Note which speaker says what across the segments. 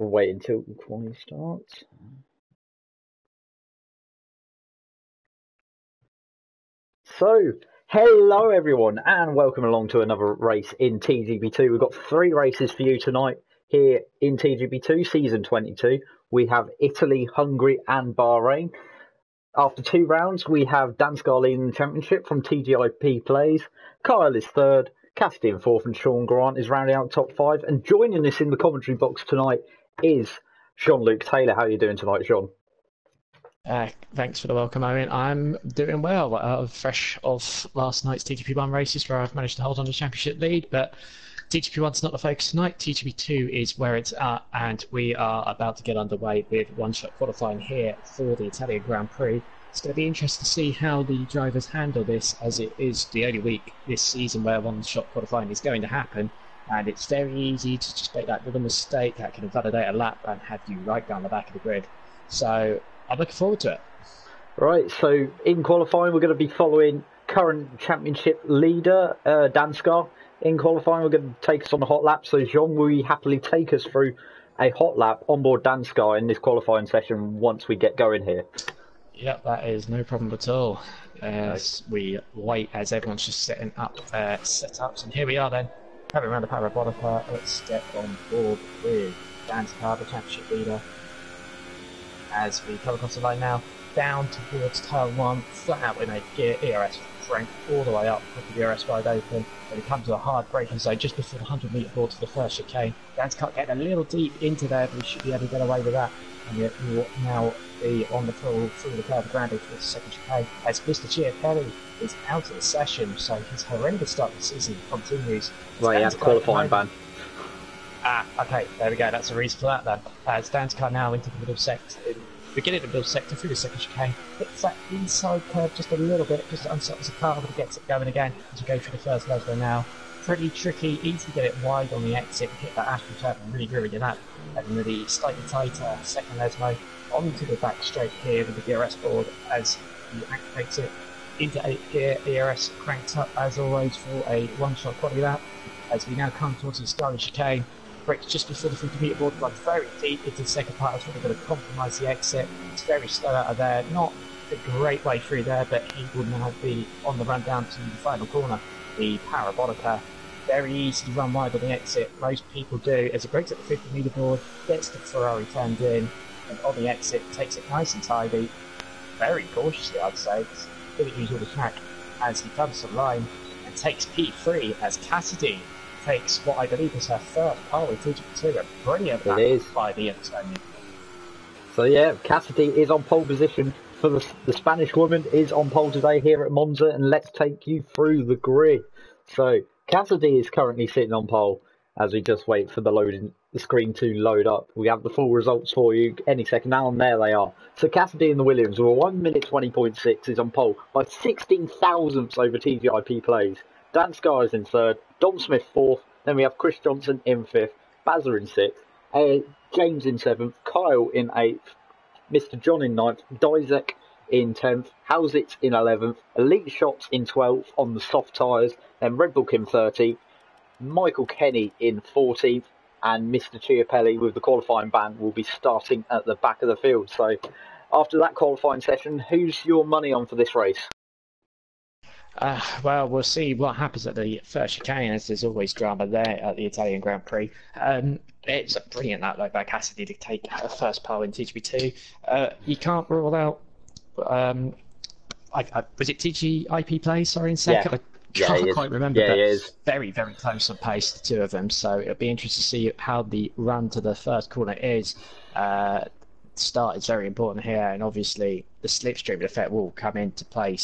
Speaker 1: We'll wait until the quality starts. So, hello everyone, and welcome along to another race in TGB2. We've got 3 races for you tonight here in TGB2 Season 22. We have Italy, Hungary, and Bahrain. After 2 rounds, we have Danskar leading the championship from TGIP Plays. Kyle is 3rd, Cassidy in 4th, and Sean Grant is rounding out top 5. And joining us in the commentary box tonight is Jean-Luc Taylor. How are you doing tonight, Sean?
Speaker 2: Thanks for the welcome, Owen. I'm doing well. Fresh off last night's TGP1 races where I've managed to hold on to the championship lead, but TGP1's not the focus tonight. TGP2 is where it's at, and we are about to get underway with one-shot qualifying here for the Italian Grand Prix. It's going to be interesting to see how the drivers handle this, as it is the only week this season where one-shot qualifying is going to happen, and it's very easy to just make that little mistake that can invalidate a lap and have you right down the back of the grid. So I'm looking forward to it.
Speaker 1: Right, so in qualifying, we're going to be following current championship leader, Danskar. In qualifying, we're going to take us on a hot lap. So, Jean, will you happily take us through a hot lap on board Danskar in this qualifying session once we get going here?
Speaker 2: Yep, that is no problem at all. As we wait, as everyone's just setting up their setups. And here we are then, having around the parabolica. Let's get on board with Danskar, the championship leader. As we come across the line now, down towards turn 1, flat out in a gear, ERS crank all the way up, with the ERS wide open, and we come to a hard braking zone just before the 100 metre board for the first chicane. Danskar getting a little deep into there, but we should be able to get away with that, and we will now be on the pull through the curve grande for the second chicane, as Mr. Chiapelli is out of the session, so his horrendous start of the season continues.
Speaker 1: Right, he has qualifying ban.
Speaker 2: Okay, there we go, that's a reason for that then. As Danskar now into the middle sector, beginning of the middle sector through the second chicane, hits that inside curve just a little bit, just unsettles the car, but it gets it going again as we go through the first level now. Pretty tricky, easy to get it wide on the exit, hit that Ashton turn and really grooving it up. And then the slightly tighter second Lesmo onto the back straight here with the DRS board as he activates it into 8th gear, ERS cranked up as always for a one-shot quality lap. As we now come towards the starting chicane, brakes just before the 50 metre board, runs very deep into the second part. It's really going to compromise the exit. It's very slow out of there. Not a great way through there, but he will now be on the run down to the final corner. The parabolica, very easy to run wide on the exit. Most people do. As he brakes at the 50 metre board, gets the Ferrari turned in, and on the exit takes it nice and tidy. Very cautiously, I'd say. Didn't use all the track as he comes to the line and takes P3 as Cassidy takes what I believe is her first pole in TGP2, a brilliant lap by the Evertonian.
Speaker 1: So yeah, Cassidy is on pole position for the Spanish woman is on pole today here at Monza, and let's take you through the grid. So Cassidy is currently sitting on pole as we just wait for the screen to load up. We have the full results for you any second now, and there they are. So Cassidy in the Williams with a 1 minute 20.6 is on pole by 16 thousandths over TGIP Plays. Danskar is in 3rd, Dom Smith 4th, then we have Chris Johnson in 5th, Bazza in 6th, James in 7th, Kyle in 8th, Mr. John in 9th, Dizek in 10th, Housitz in 11th, Elite Shots in 12th on the soft tyres, then Red Bull in 13th, Michael Kenny in 14th, and Mr. Chiapelli with the qualifying ban will be starting at the back of the field. So after that qualifying session, who's your money on for this race?
Speaker 2: Well, we'll see what happens at the first chicane, as there's always drama there at the Italian Grand Prix. It's a brilliant lap by Cassidy to take her first pole in TGP2. You can't rule out... was it TGIP Play, sorry, in second?
Speaker 1: Yeah.
Speaker 2: I can't quite remember,
Speaker 1: yeah,
Speaker 2: but
Speaker 1: it is.
Speaker 2: Very, very close on pace, the two of them. So it'll be interesting to see how the run to the first corner is. Start is very important here, and obviously the slipstream effect will come into play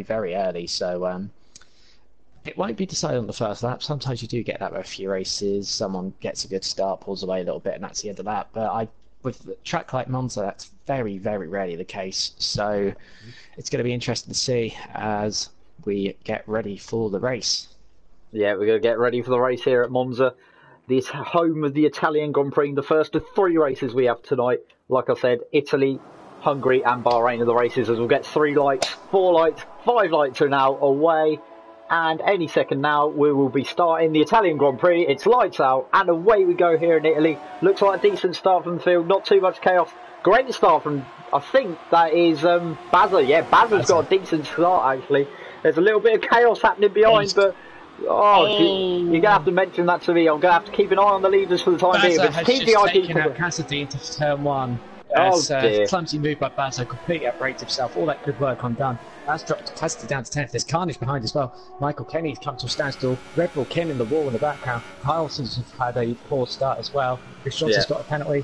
Speaker 2: very early, so it won't be decided on the first lap. Sometimes you do get that with a few races. Someone gets a good start, pulls away a little bit, and that's the end of that. But with a track like Monza, that's very, very rarely the case. So it's going to be interesting to see as we get ready for the race.
Speaker 1: Yeah, we're going to get ready for the race here at Monza. This home of the Italian Grand Prix, the first of 3 races we have tonight. Like I said, Italy, Hungary and Bahrain are the races, as we'll get 3 lights, 4 lights, 5 lights are now away. And any second now, we will be starting the Italian Grand Prix. It's lights out, and away we go here in Italy. Looks like a decent start from the field, not too much chaos. Great start from, I think that is Bazza. Yeah, Bazza's got a decent start, actually. There's a little bit of chaos happening behind, but... you're going to have to mention that to me. I'm going to have to keep an eye on the leaders for the time being.
Speaker 2: Bazza has just taken out Cassidy into turn 1. As clumsy move by Bazza, completely outbraked himself. All that good work undone. That's dropped Cassidy down to 10th. There's carnage behind as well. Michael Kenny's come to a standstill. Red Bull Kim in the wall in the background. Carlson's had a poor start as well. Chris Johnson's got a penalty.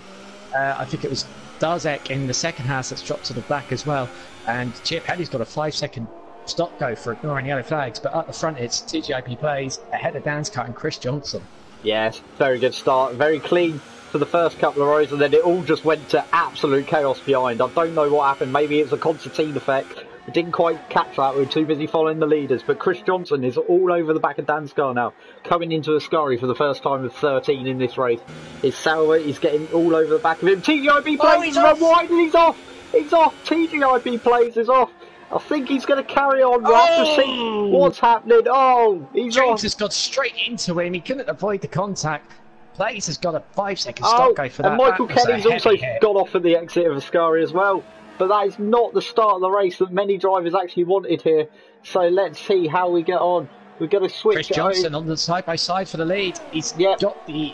Speaker 2: I think it was Darzek in the second house that's dropped to the back as well. And Chip Henry's got a 5-second stop go for ignoring yellow flags. But up the front, it's TGIP plays ahead of Danscott and Chris Johnson. Yes,
Speaker 1: very good start. Very clean for the first couple of rows, and then it all just went to absolute chaos behind. I don't know what happened. Maybe it's a Constantine effect. I didn't quite catch that. We were too busy following the leaders. But Chris Johnson is all over the back of Danscar now, coming into Ascari for the first time with 13 in this race. It's Sauer. He's getting all over the back of him. TGIP plays run wide, and he's off. He's off. TGIP plays is off. I think he's going to carry on. We'll have to see what's happening. He's
Speaker 2: James
Speaker 1: off.
Speaker 2: has got straight into him. He couldn't avoid the contact. Blaze has got a 5-second stop go for that.
Speaker 1: And Michael Kenny's also got off at the exit of Ascari as well. But that is not the start of the race that many drivers actually wanted here. So let's see how we get on. We're going to switch.
Speaker 2: Chris Johnson on the side-by-side for the lead. He's got the...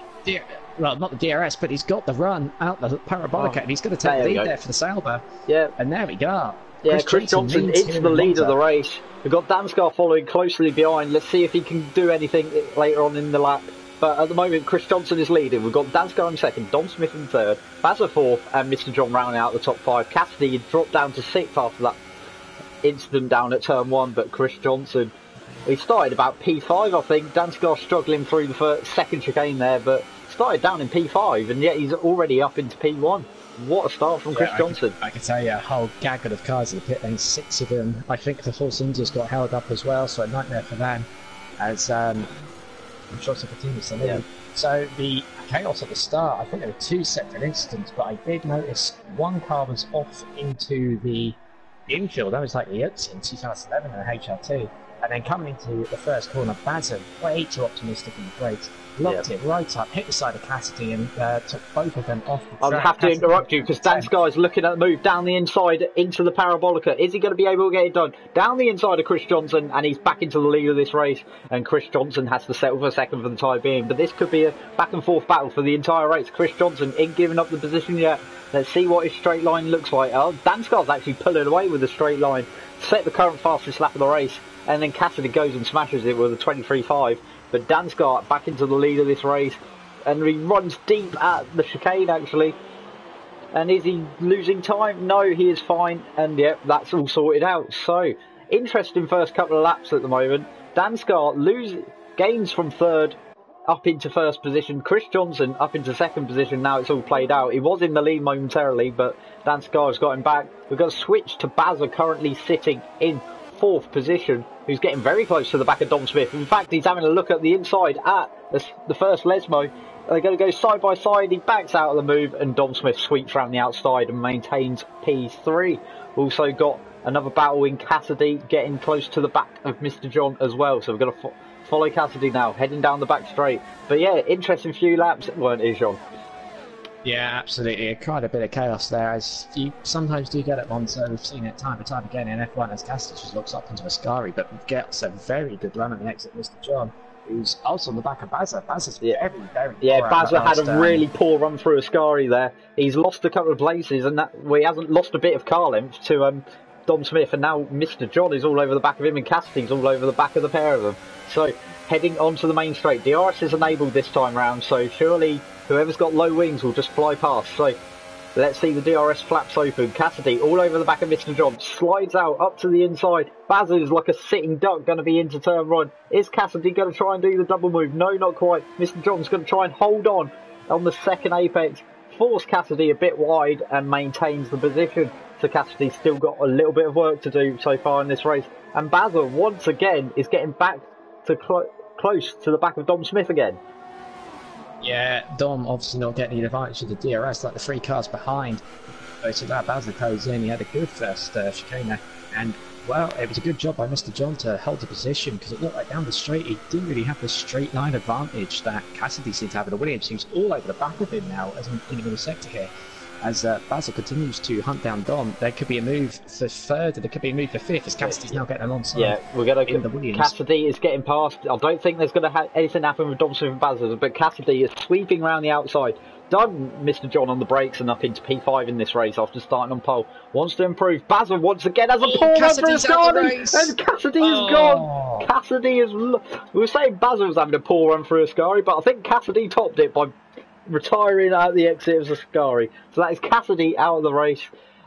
Speaker 2: Well, not the DRS, but he's got the run out the parabolic, and he's going to take the lead there for the sailboat.
Speaker 1: Yeah.
Speaker 2: And there we go.
Speaker 1: Yeah, Chris Johnson is the lead of the race. We've got Danscar following closely behind. Let's see if he can do anything later on in the lap. But at the moment, Chris Johnson is leading. We've got Danscar in second, Dom Smith in third, Bazza fourth, and Mr. John rounding out the top 5. Cassidy dropped down to 6th after that incident down at turn 1. But Chris Johnson, he started about P5, I think. Danscar struggling through the second chicane there, but started down in P5, and yet he's already up into P1. What a start from Chris Johnson.
Speaker 2: I can tell you a whole gaggle of cars in the pit lane, 6 of them. I think the Force India's got held up as well, so a nightmare for them. As I'm sure Sabatini's the lead. So the chaos at the start, I think there were 2 separate incidents, but I did notice one car was off into the infield. That was like the Yotzi in 2011 and HR2. And then coming into the first corner, Bazza, way too optimistic in the brakes, locked it right up, hit the side of Cassidy, and took both of them off the track.
Speaker 1: I'll have to interrupt you because Danscar's looking at the move down the inside into the parabolica. Is he going to be able to get it done? Down the inside of Chris Johnson, and he's back into the lead of this race. And Chris Johnson has to settle for second for the time being. But this could be a back and forth battle for the entire race. Chris Johnson ain't giving up the position yet. Let's see what his straight line looks like. Danscar's actually pulling away with the straight line. Set the current fastest lap of the race. And then Cassidy goes and smashes it with a 23.5. But Danscar back into the lead of this race. And he runs deep at the chicane, actually. And is he losing time? No, he is fine. And yep, that's all sorted out. So, interesting first couple of laps at the moment. Danscar gains from third up into first position. Chris Johnson up into second position. Now it's all played out. He was in the lead momentarily, but Danscar has got him back. We've got to switch to Bazza, currently sitting in 4th position, who's getting very close to the back of Dom Smith. In fact, he's having a look at the inside at the first Lesmo. They're going to go side by side. He backs out of the move, and Dom Smith sweeps around the outside and maintains P3. Also got another battle in Cassidy, getting close to the back of Mr. John as well. So we're going to follow Cassidy now, heading down the back straight. But yeah, interesting few laps, weren't it, John?
Speaker 2: Yeah, absolutely. Quite a bit of chaos there, as you sometimes do get at Monza. We've seen it time and time again in F1 as Cassidy just looks up into Ascari, but gets a very good run at the exit, Mr. John, who's also on the back of Bazza. Bazza's very poor.
Speaker 1: Yeah, Bazza had a really poor run through Ascari there. He's lost a couple of places, and he hasn't lost a bit of car length to Dom Smith, and now Mr. John is all over the back of him, and Cassidy's all over the back of the pair of them. So, heading onto the main straight. DRS is enabled this time round, so surely whoever's got low wings will just fly past. So let's see the DRS flaps open. Cassidy all over the back of Mr. John. Slides out up to the inside. Bazza is like a sitting duck going to be into turn 1. Is Cassidy going to try and do the double move? No, not quite. Mr. John's going to try and hold on the second apex. Force Cassidy a bit wide and maintains the position. So Cassidy's still got a little bit of work to do so far in this race. And Bazza once again is getting back to close to the back of Dom Smith again.
Speaker 2: Yeah, Dom obviously not getting the advantage of the DRS like the 3 cars behind. So that Bazza goes in, he had a good first chicane there, and Well, it was a good job by Mr. John to hold the position because it looked like down the straight he didn't really have the straight line advantage that Cassidy seemed to have in the Williams, who's all over the back of him now as in the middle sector here. As Basil continues to hunt down Dom, there could be a move for third and there could be a move for fifth as Cassidy's now getting alongside.
Speaker 1: Yeah, we're going to. Cassidy is getting past. I don't think there's going to anything happen with Dom Smith and Basil, but Cassidy is sweeping around the outside. Done Mr. John on the brakes and up into P5 in this race after starting on pole. Wants to improve. Basil once again has a poor run for Ascari, and Cassidy is gone. Cassidy is. We were saying Basil was having a poor run for Ascari, but I think Cassidy topped it by retiring at the exit of Ascari. So that is Cassidy out of the race.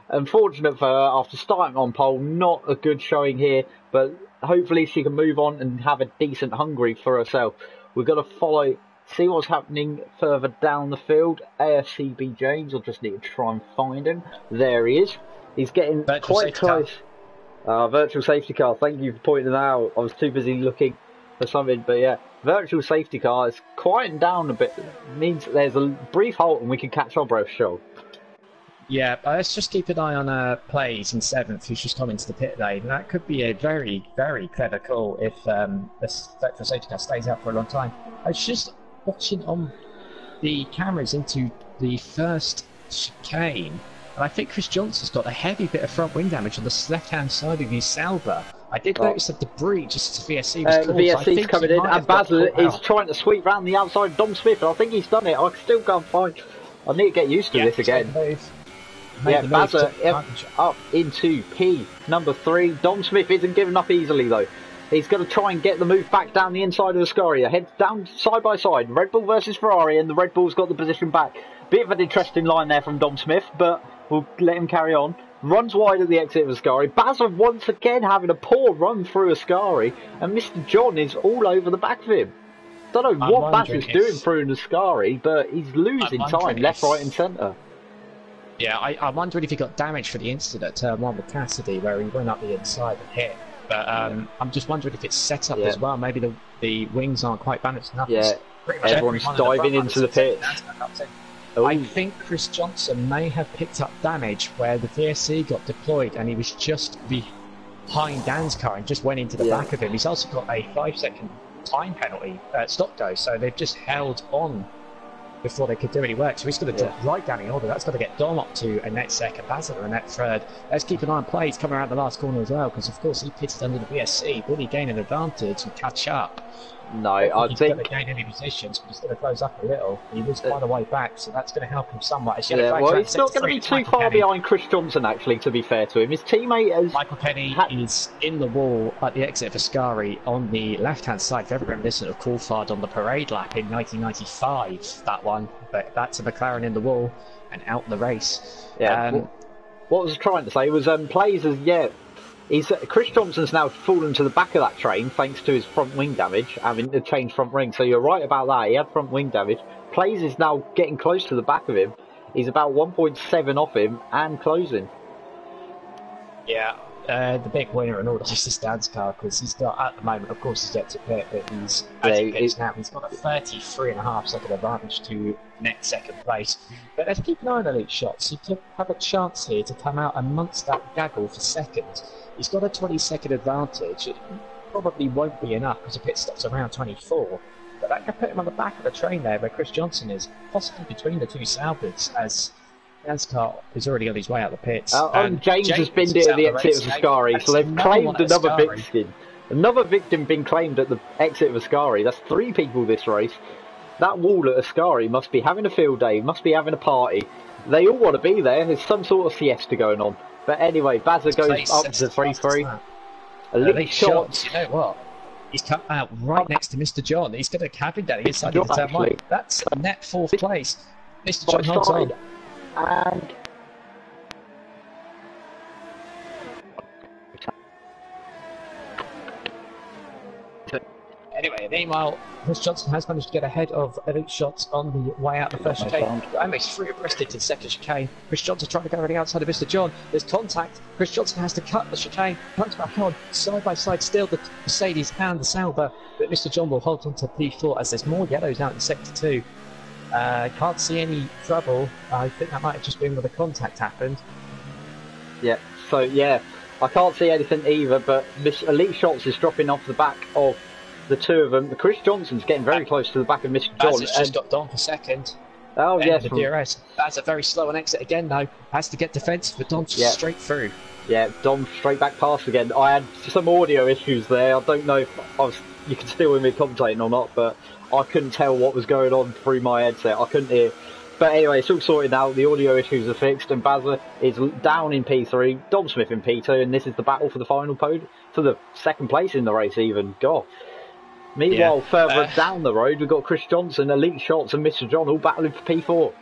Speaker 1: Unfortunate for her after starting on pole. Not a good showing here, but hopefully she can move on and have a decent Hungary for herself. We've got to follow. See what's happening further down the field. AFCB James, I'll just need to try and find him. There he is. He's getting quite close. Virtual safety car. Thank you for pointing that out. I was too busy looking for something, but yeah. Virtual safety car is quieting down a bit. It means there's a brief halt and we can catch our breath, show.
Speaker 2: Yeah, but let's just keep an eye on Plays in 7th, who's just come into the pit lane. That could be a very, very clever call if this virtual safety car stays out for a long time. I was just watching on the cameras into the first chicane, and I think Chris Johnson's got a heavy bit of front wing damage on the left-hand side of his Sauber. I did notice that debris just as the VSC was called.
Speaker 1: The VSC's coming in, and Basil is trying to sweep round the outside of Dom Smith, and I think he's done it. I still can't find. I need to get used to this again. Yeah, Basil up into P number 3. Dom Smith isn't giving up easily though. He's going to try and get the move back down the inside of Ascari. Heads down side by side. Red Bull versus Ferrari, and the Red Bull's got the position back. Bit of an interesting line there from Dom Smith, but we'll let him carry on. Runs wide at the exit of Ascari. Basil once again having a poor run through Ascari, and Mr. John is all over the back of him. Don't know what Basil's doing through Ascari, but he's losing time left, right, and centre.
Speaker 2: Yeah, I'm wondering if he got damaged for the incident at turn 1 with Cassidy, where he went up the inside and hit. But I'm just wondering if it's set up as well. Maybe the wings aren't quite balanced enough.
Speaker 1: Yeah, everyone's diving into the pit.
Speaker 2: I think Chris Johnson may have picked up damage where the VSC got deployed and he was just behind Dan's car and just went into the back of him. He's also got a 5-second time penalty stop go, so they've just held on before they could do any work. So he's going to drop right down the order. That's going to get Dom up to a net second, Basil a net third. Let's keep an eye on Plays coming around the last corner as well, because of course he pitted under the VSC. Will he gain an advantage and catch up?
Speaker 1: No, I think
Speaker 2: he's going to gain any positions, but he's going to close up a little. He was quite a way back, so that's going to help him somewhat.
Speaker 1: He's not going to be too far behind Chris Johnson, actually, to be fair to him. His teammate is...
Speaker 2: Michael Penny is in the wall at the exit of Ascari on the left-hand side, very reminiscent of Coulthard on the parade lap in 1995, that one. But that's a McLaren in the wall and out the race.
Speaker 1: Yeah. What I was trying to say was, Plays as, Chris Johnson's now fallen to the back of that train thanks to his front wing damage, having to change front ring. So you're right about that. He had front wing damage. Plays is now getting close to the back of him. He's about 1.7 off him and closing. Yeah.
Speaker 2: The big winner in all this is Dan's car, because he's got, at the moment, of course, he's yet to pit, but he's, as he pits now, he's got a 33.5 second advantage to net second place. But let's keep an eye on Elite Shots. He could have a chance here to come out amongst that gaggle for second. He's got a 20-second advantage. It probably won't be enough because the pit stop's around 24. But that could put him on the back of the train there where Chris Johnson is, possibly between the two Saubers, as Dan's car is already on his way out of the pits.
Speaker 1: James has binned it at the exit of Ascari, so they've claimed another victim. Another victim been claimed at the exit of Ascari. That's 3 people this race. That wall at Ascari must be having a field day, must be having a party. They all want to be there. There's some sort of siesta going on. But anyway, Bazza goes up to 3-3. Elite Shots.
Speaker 2: You know what? He's come out right next to Mr. John. He's going to cabin down inside the turn 1. That's a net 4th place. Mr. John holds on.
Speaker 1: And
Speaker 2: anyway, meanwhile, Chris Johnson has managed to get ahead of Elite Shots on the way out the first chicane. Almost 3 abreast into the second chicane. Chris Johnson trying to go around the outside of Mr. John. There's contact. Chris Johnson has to cut the chicane. Comes back on. Side by side still the Mercedes and the Sauber. But Mr. John will hold on to P4 as there's more yellows out in sector 2. Can't see any trouble. I think that might have just been where the contact happened.
Speaker 1: Yeah, so yeah, I can't see anything either, but Miss Elite Shots is dropping off the back of the two of them. Chris Johnson's getting very close to the back of Mr. John.
Speaker 2: Baz has just got Dom for second.
Speaker 1: Oh, yes.
Speaker 2: The DRS. That's a very slow on exit again, though. Has to get defensive, but Dom's just straight through.
Speaker 1: Yeah, Dom straight back past again. I had some audio issues there. I don't know if you can still hear me commentating or not, but I couldn't tell what was going on through my headset. I couldn't hear. But anyway, it's all sorted now. The audio issues are fixed, and Bazza is down in P3, Dom Smith in P2, and this is the battle for the final podium, for the second place in the race even. God. Meanwhile, further down the road, we've got Chris Johnson, Elite Shots, and Mr. John all battling for P4.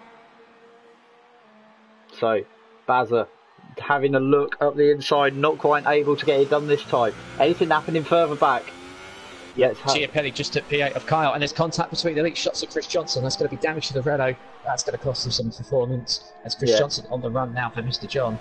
Speaker 1: So, Bazza having a look up the inside, not quite able to get it done this time. Anything happening further back? Yes.
Speaker 2: Chiapelli just took P8 of Kyle, and there's contact between the Elite Shots and Chris Johnson. That's going to be damage to the Renault. That's going to cost him some performance. As Chris Johnson on the run now for Mr. John.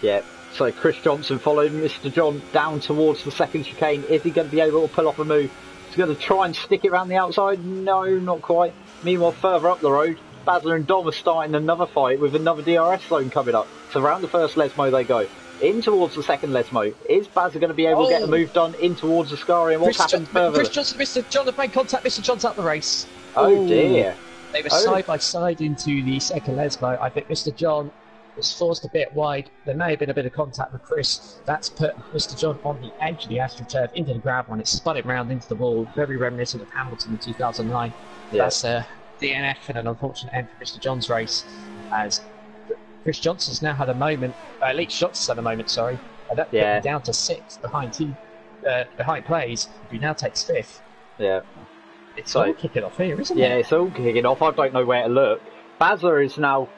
Speaker 1: Yeah, so Chris Johnson following Mr. John down towards the second chicane. Is he going to be able to pull off a move? He's going to try and stick it around the outside. No, not quite. Meanwhile, further up the road, Bazza and Dom are starting another fight with another DRS zone coming up. So around the first Lesmo they go. In towards the second Lesmo. Is Bazza going to be able to get a move done in towards the Scari? And what's happened further?
Speaker 2: Chris Johnson and Mr. John have made contact. Mr. John's up the race.
Speaker 1: Oh dear.
Speaker 2: They were side by side into the second Lesmo. I think Mr. John was forced a bit wide. There may have been a bit of contact with Chris. That's put Mr. John on the edge of the AstroTurf into the gravel, and it spun it round into the wall. Very reminiscent of Hamilton in 2009. Yeah. That's a DNF and an unfortunate end for Mr. John's race, as Chris Johnson's now had a moment. Elite Shots has had a moment. Sorry, that put him down to 6th behind Plays, who now takes 5th.
Speaker 1: Yeah,
Speaker 2: it's all kicking off here, isn't it?
Speaker 1: Yeah, it's all kicking off. I don't know where to look. Bazza is now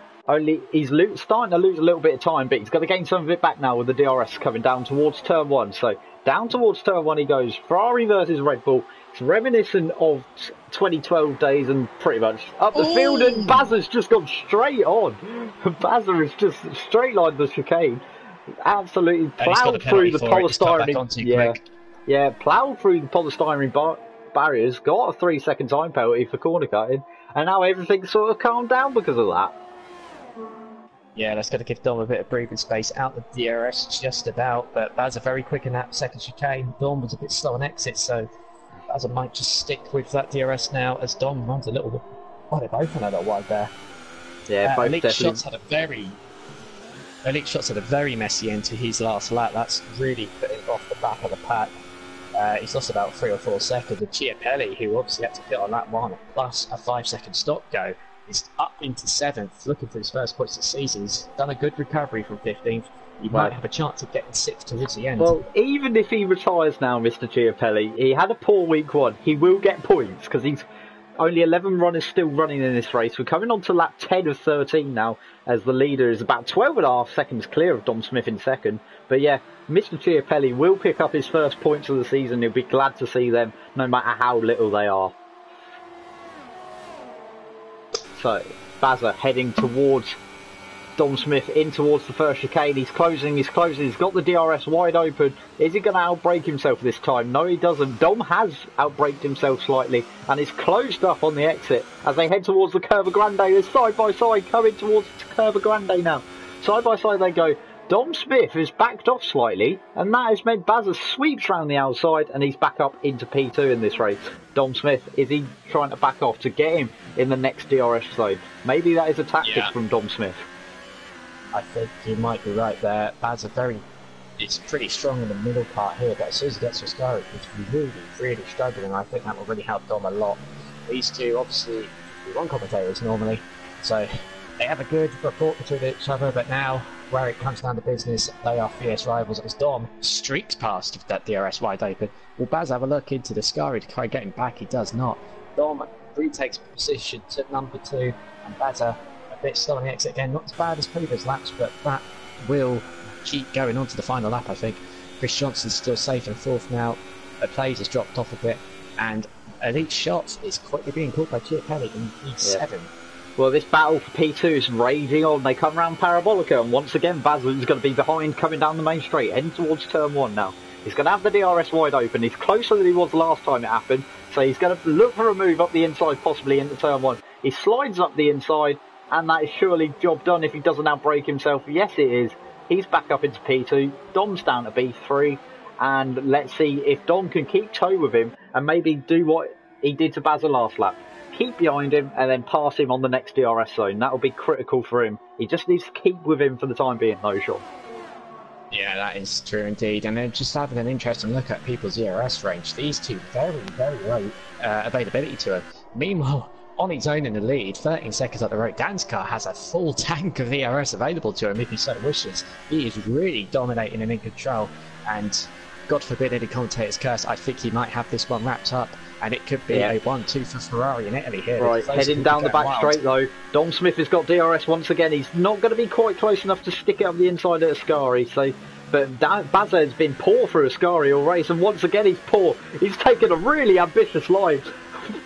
Speaker 1: he's starting to lose a little bit of time, but he's got to gain some of it back now with the DRS coming down towards turn 1. So down towards turn 1 he goes. Ferrari versus Red Bull. It's reminiscent of 2012 days and pretty much up the field, and Bazza's just gone straight on. Bazza has just straight lined the chicane. Absolutely ploughed through the polystyrene. Ploughed through the polystyrene barriers, got a 3-second time penalty for corner cutting, and now everything's sort of calmed down because of that.
Speaker 2: Yeah, that's going to give Dom a bit of breathing space out the DRS just about, but Bazza very quick in that second chicane. Dom was a bit slow on exit, so Bazza might just stick with that DRS now as Dom runs a little bit. Oh, they're both on a little wide there.
Speaker 1: Yeah, both
Speaker 2: Elite
Speaker 1: definitely.
Speaker 2: Elite Shots had a very messy end to his last lap. That's really put him off the back of the pack. He's lost about 3 or 4 seconds. And Chiapelli, who obviously had to pit on lap 1 plus a 5-second stop go, is up into 7th, looking for his first points of the season. He's done a good recovery from 15th. He might have a chance of getting 6th towards the end.
Speaker 1: Well, even if he retires now, Mr. Chiapelli, he had a poor week 1. He will get points because he's only 11 runners still running in this race. We're coming on to lap 10 of 13 now, as the leader is about 12.5 seconds clear of Dom Smith in second. But yeah, Mr. Chiapelli will pick up his first points of the season. He'll be glad to see them, no matter how little they are. So, Bazza heading towards Dom Smith, in towards the first chicane. He's closing. He's got the DRS wide open. Is he going to outbrake himself this time? No, he doesn't. Dom has outbraked himself slightly, and is closed up on the exit as they head towards the Curva Grande. They're side by side coming towards Curva Grande now. Side by side they go. Dom Smith has backed off slightly, and that has meant Bazza sweeps round the outside, and he's back up into P2 in this race. Dom Smith, is he trying to back off to get him in the next DRS zone? Maybe that is a tactic from Dom Smith.
Speaker 2: I think you might be right there. Bazza it's pretty strong in the middle part here, but as soon as he gets to Scari, he's really struggling. I think that will really help Dom a lot. These two, obviously, one commentators normally, so they have a good rapport between each other, but now, where it comes down to business, they are fierce rivals. As Dom streaks past that DRS wide open, will Baz have a look into the Scari to try and get him back? He does not. Dom retakes position to number 2, and Bazza a bit slow on the exit again. Not as bad as previous laps, but that will keep going on to the final lap, I think. Chris Johnson's still safe in 4th now. Plays has dropped off a bit, and Elite Shots is quickly being caught by Chiapelli in P7.
Speaker 1: Well, this battle for P2 is raging on. They come round Parabolica, and once again, Bazza's going to be behind, coming down the main straight, heading towards turn 1 now. He's going to have the DRS wide open. He's closer than he was last time it happened, so he's going to look for a move up the inside, possibly into turn 1. He slides up the inside, and that is surely job done if he doesn't outbrake himself. Yes, it is. He's back up into P2. Dom's down to B3. And let's see if Dom can keep toe with him and maybe do what he did to Baza last lap. Keep behind him and then pass him on the next DRS zone. That will be critical for him. He just needs to keep with him for the time being, though, Sean.
Speaker 2: Yeah, that is true indeed. And then just having an interesting look at people's ERS range. These two very, very low availability to him. Meanwhile, on his own in the lead, 13 seconds up the road, Dan's car has a full tank of ERS available to him if he so wishes. He is really dominating and in control. And God forbid any commentator's curse, I think he might have this one wrapped up. And it could be a 1-2 for Ferrari in Italy here.
Speaker 1: Right, heading down the back straight though. Dom Smith has got DRS once again. He's not going to be quite close enough to stick it up the inside of Ascari. But Baza has been poor for Ascari all race, and once again he's poor. He's taken a really ambitious line,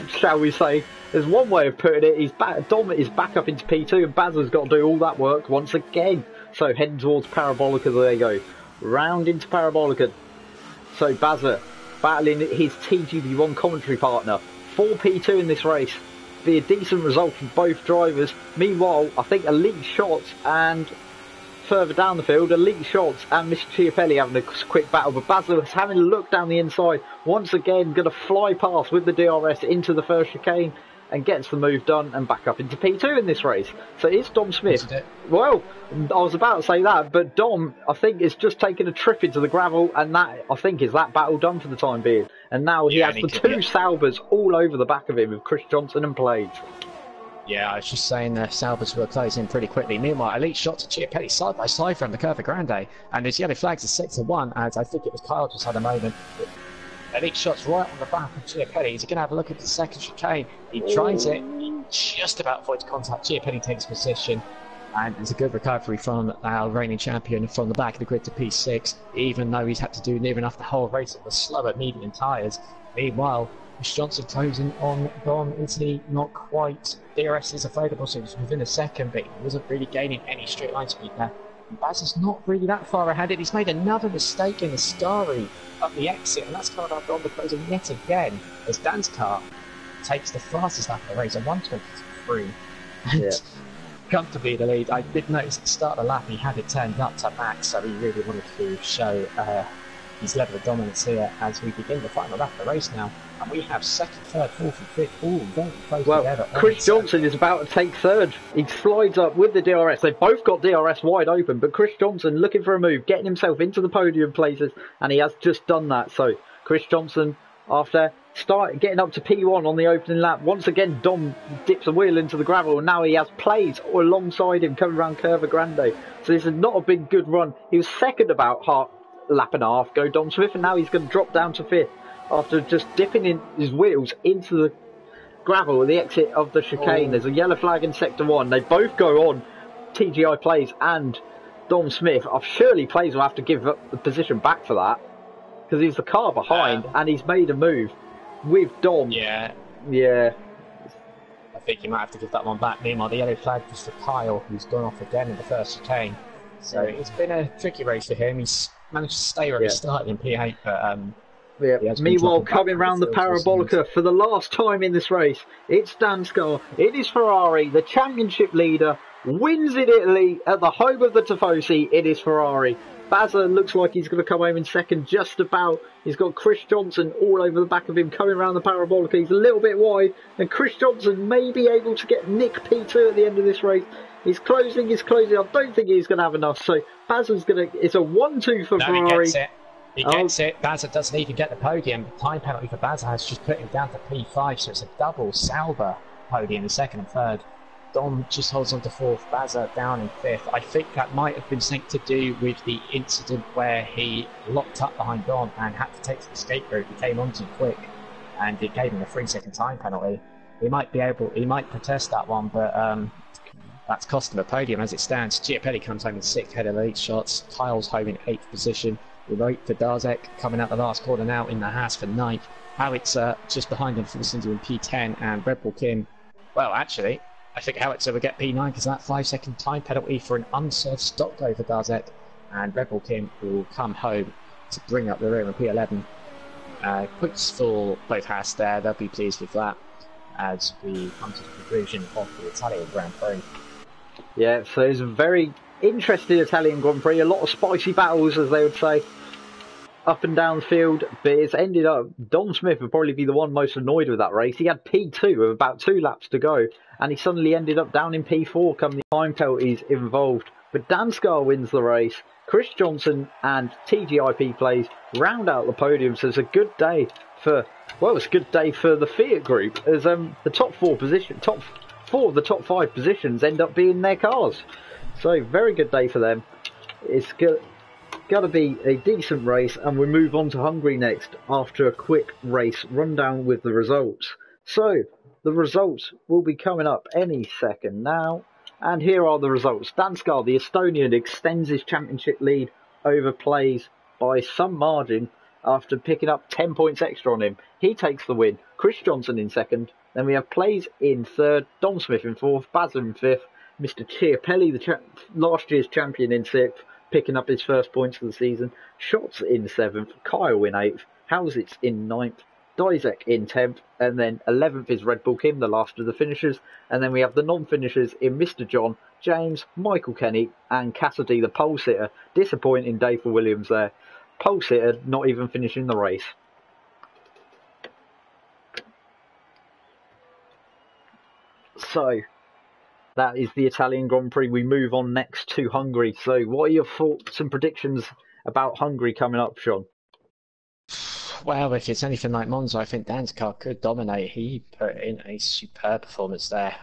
Speaker 1: shall we say. There's one way of putting it. Dom is back up into P2, and Baza's got to do all that work once again. So heading towards Parabolica, there you go. Round into Parabolica. So Baza battling his TGB1 commentary partner. 4 P2 in this race. Be a decent result for both drivers. Meanwhile, I think Elite Shots and further down the field, Elite Shots and Mr. Chiapelli having a quick battle. But Baza is having a look down the inside. Once again, going to fly past with the DRS into the first chicane and gets the move done and back up into P2 in this race. So it's Dom Smith. Well, I was about to say that, but Dom, I think, is just taking a trip into the gravel, and that, I think, is that battle done for the time being. And now he has the two Saubers all over the back of him with Chris Johnson and Blades.
Speaker 2: Yeah, I was just saying the Saubers were closing pretty quickly. Meanwhile, Elite Shots and Chiapelli side by side from the Curva Grande, and there's yellow flags at 6-1, as I think it was Kyle just had a moment. Elite Shots right on the back of Chiapelli. He's going to have a look at the second chicane. He tries it. He just about avoids contact. Chiapelli takes position. And there's a good recovery from our reigning champion from the back of the grid to P6, even though he's had to do near enough the whole race with slower medium tyres. Meanwhile, Chris Johnson closing on Dom. Is he not quite? DRS is available, so he's within a second, but he wasn't really gaining any straight line speed there. Baz is not really that far ahead. He's made another mistake in the Ascari up the exit, and that's coming up on the closing yet again as Dan's car takes the fastest lap of the race, a 1:23. And comfortably in the lead. I did notice at the start of the lap he had it turned up to max, so he really wanted to show his level of dominance here as we begin the final lap of the race now. And we have second, third, fourth and fifth all very close together.
Speaker 1: Chris Johnson is about to take third. He slides up with the DRS. They've both got DRS wide open, but Chris Johnson looking for a move, getting himself into the podium places, and he has just done that. So Chris Johnson, after getting up to P1 on the opening lap, once again Dom dips a wheel into the gravel, and now he has plays alongside him coming around Curva Grande. So this has not been a good run. He was second about half lap and a half ago, Dom Smith, and now he's going to drop down to fifth after just dipping in his wheels into the gravel at the exit of the chicane. There's a yellow flag in sector 1. They both go on TGI Plays and Dom Smith. Surely Plays will have to give up the position back for that, because he's the car behind and he's made a move with Dom.
Speaker 2: Yeah. I think you might have to give that one back. Meanwhile, the yellow flag was for Kyle, who's gone off again in the first chicane. So it's been a tricky race for him. He's managed to stay where he started in P8, but
Speaker 1: meanwhile, coming round the Parabolica for the last time in this race, it's Danscar, it is Ferrari, the championship leader, wins in Italy at the home of the Tifosi. It is Ferrari. Baza looks like he's going to come home in second, just about. He's got Chris Johnson all over the back of him coming around the Parabolica. He's a little bit wide, and Chris Johnson may be able to get Nick P2 at the end of this race. He's closing. I don't think he's going to have enough. So Baza's going to. It's a 1-2 for Ferrari.
Speaker 2: He gets it. Baza doesn't even get the podium. Time penalty for Baza has just put him down to P5, so it's a double Sauber podium in second and third. Dom just holds on to fourth, Baza down in fifth. I think that might have been something to do with the incident where he locked up behind Dom and had to take the escape route. He came on too quick, and it gave him a 3-second time penalty. He might protest that one, but that's cost him a podium as it stands. Chiapelli comes home in sixth, head of 8 shots. Kyle's home in 8th position. We wait for Darzek coming out the last corner now in the Haas for 9th. Howitzer just behind him for the Cindy in P10, and Red Bull Kim, well, actually, I think Howitzer will get P9 because of that 5-second time penalty for an unserved stop go for Darzek, and Red Bull Kim will come home to bring up the rear in P11. Points for both Haas there, they'll be pleased with that as we come to the conclusion of the Italian Grand Prix.
Speaker 1: Yeah, so it's a very interesting Italian Grand Prix. A lot of spicy battles, as they would say, up and down the field. But it's ended up, Dom Smith would probably be the one most annoyed with that race. He had P2 with about 2 laps to go, and he suddenly ended up down in P4 come the time penalties involved. But Dansgaard wins the race. Chris Johnson and TGIP plays round out the podium, so it's a good day for, well, it's a good day for the Fiat group, as the top 4 of the top 5 positions end up being their cars. So very good day for them. It's got to be a decent race, and we move on to Hungary next after a quick race rundown with the results. So the results will be coming up any second now. And here are the results. Dansgaard, the Estonian, extends his championship lead over Plays by some margin after picking up 10 points extra on him. He takes the win. Chris Johnson in second. Then we have Plays in third. Dom Smith in fourth. Baz in fifth. Mr. Chiapelli, last year's champion, in sixth, picking up his first points of the season. Schatz in seventh. Kyle in eighth. Hausitz in ninth. Dizek in 10th, and then 11th is Red Bull Kim, the last of the finishers, and then we have the non-finishers in Mr. John, James, Michael Kenny, and Cassidy, the pole sitter. Disappointing day for Williams there. Pole sitter not even finishing the race. So, that is the Italian Grand Prix. We move on next to Hungary. So, what are your thoughts and predictions about Hungary coming up, Sean?
Speaker 2: Well, if it's anything like Monza, I think Dansgaard could dominate. He put in a superb performance there.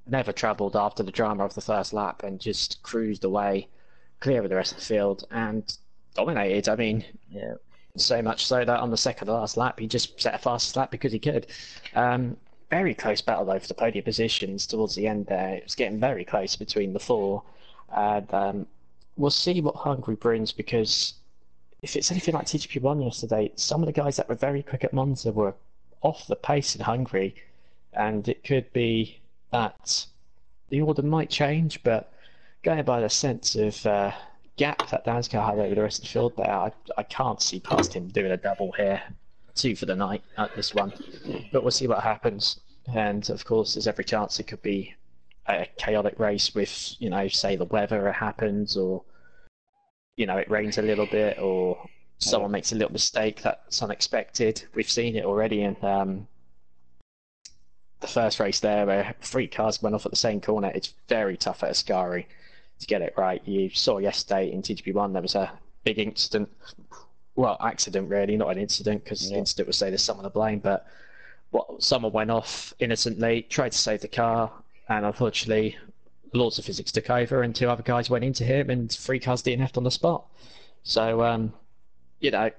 Speaker 2: Never troubled after the drama of the first lap and just cruised away, clear of the rest of the field, and dominated. I mean, yeah, so much so that on the second to last lap, he just set a fastest lap because he could. Very close battle, though, for the podium positions towards the end there. It was getting very close between the 4. And we'll see what Hungary brings, because if it's anything like TGP1 yesterday, some of the guys that were very quick at Monza were off the pace in Hungary, and it could be that the order might change, but going by the sense of gap that Dansgaard had over the rest of the field there, I can't see past him doing a double here. 2 for the night at this one, but we'll see what happens. And of course, there's every chance it could be a chaotic race with, you know, say the weather happens, or you know, it rains a little bit, or someone makes a little mistake that's unexpected. We've seen it already in the first race there, where 3 cars went off at the same corner. It's very tough at Ascari to get it right. You saw yesterday in TGP1 there was a big incident. Well, accident really, not an incident, because the incident would say there's someone to blame, but someone went off innocently, tried to save the car, and unfortunately the laws of physics took over and 2 other guys went into him and 3 cars DNF'd on the spot. So, you know,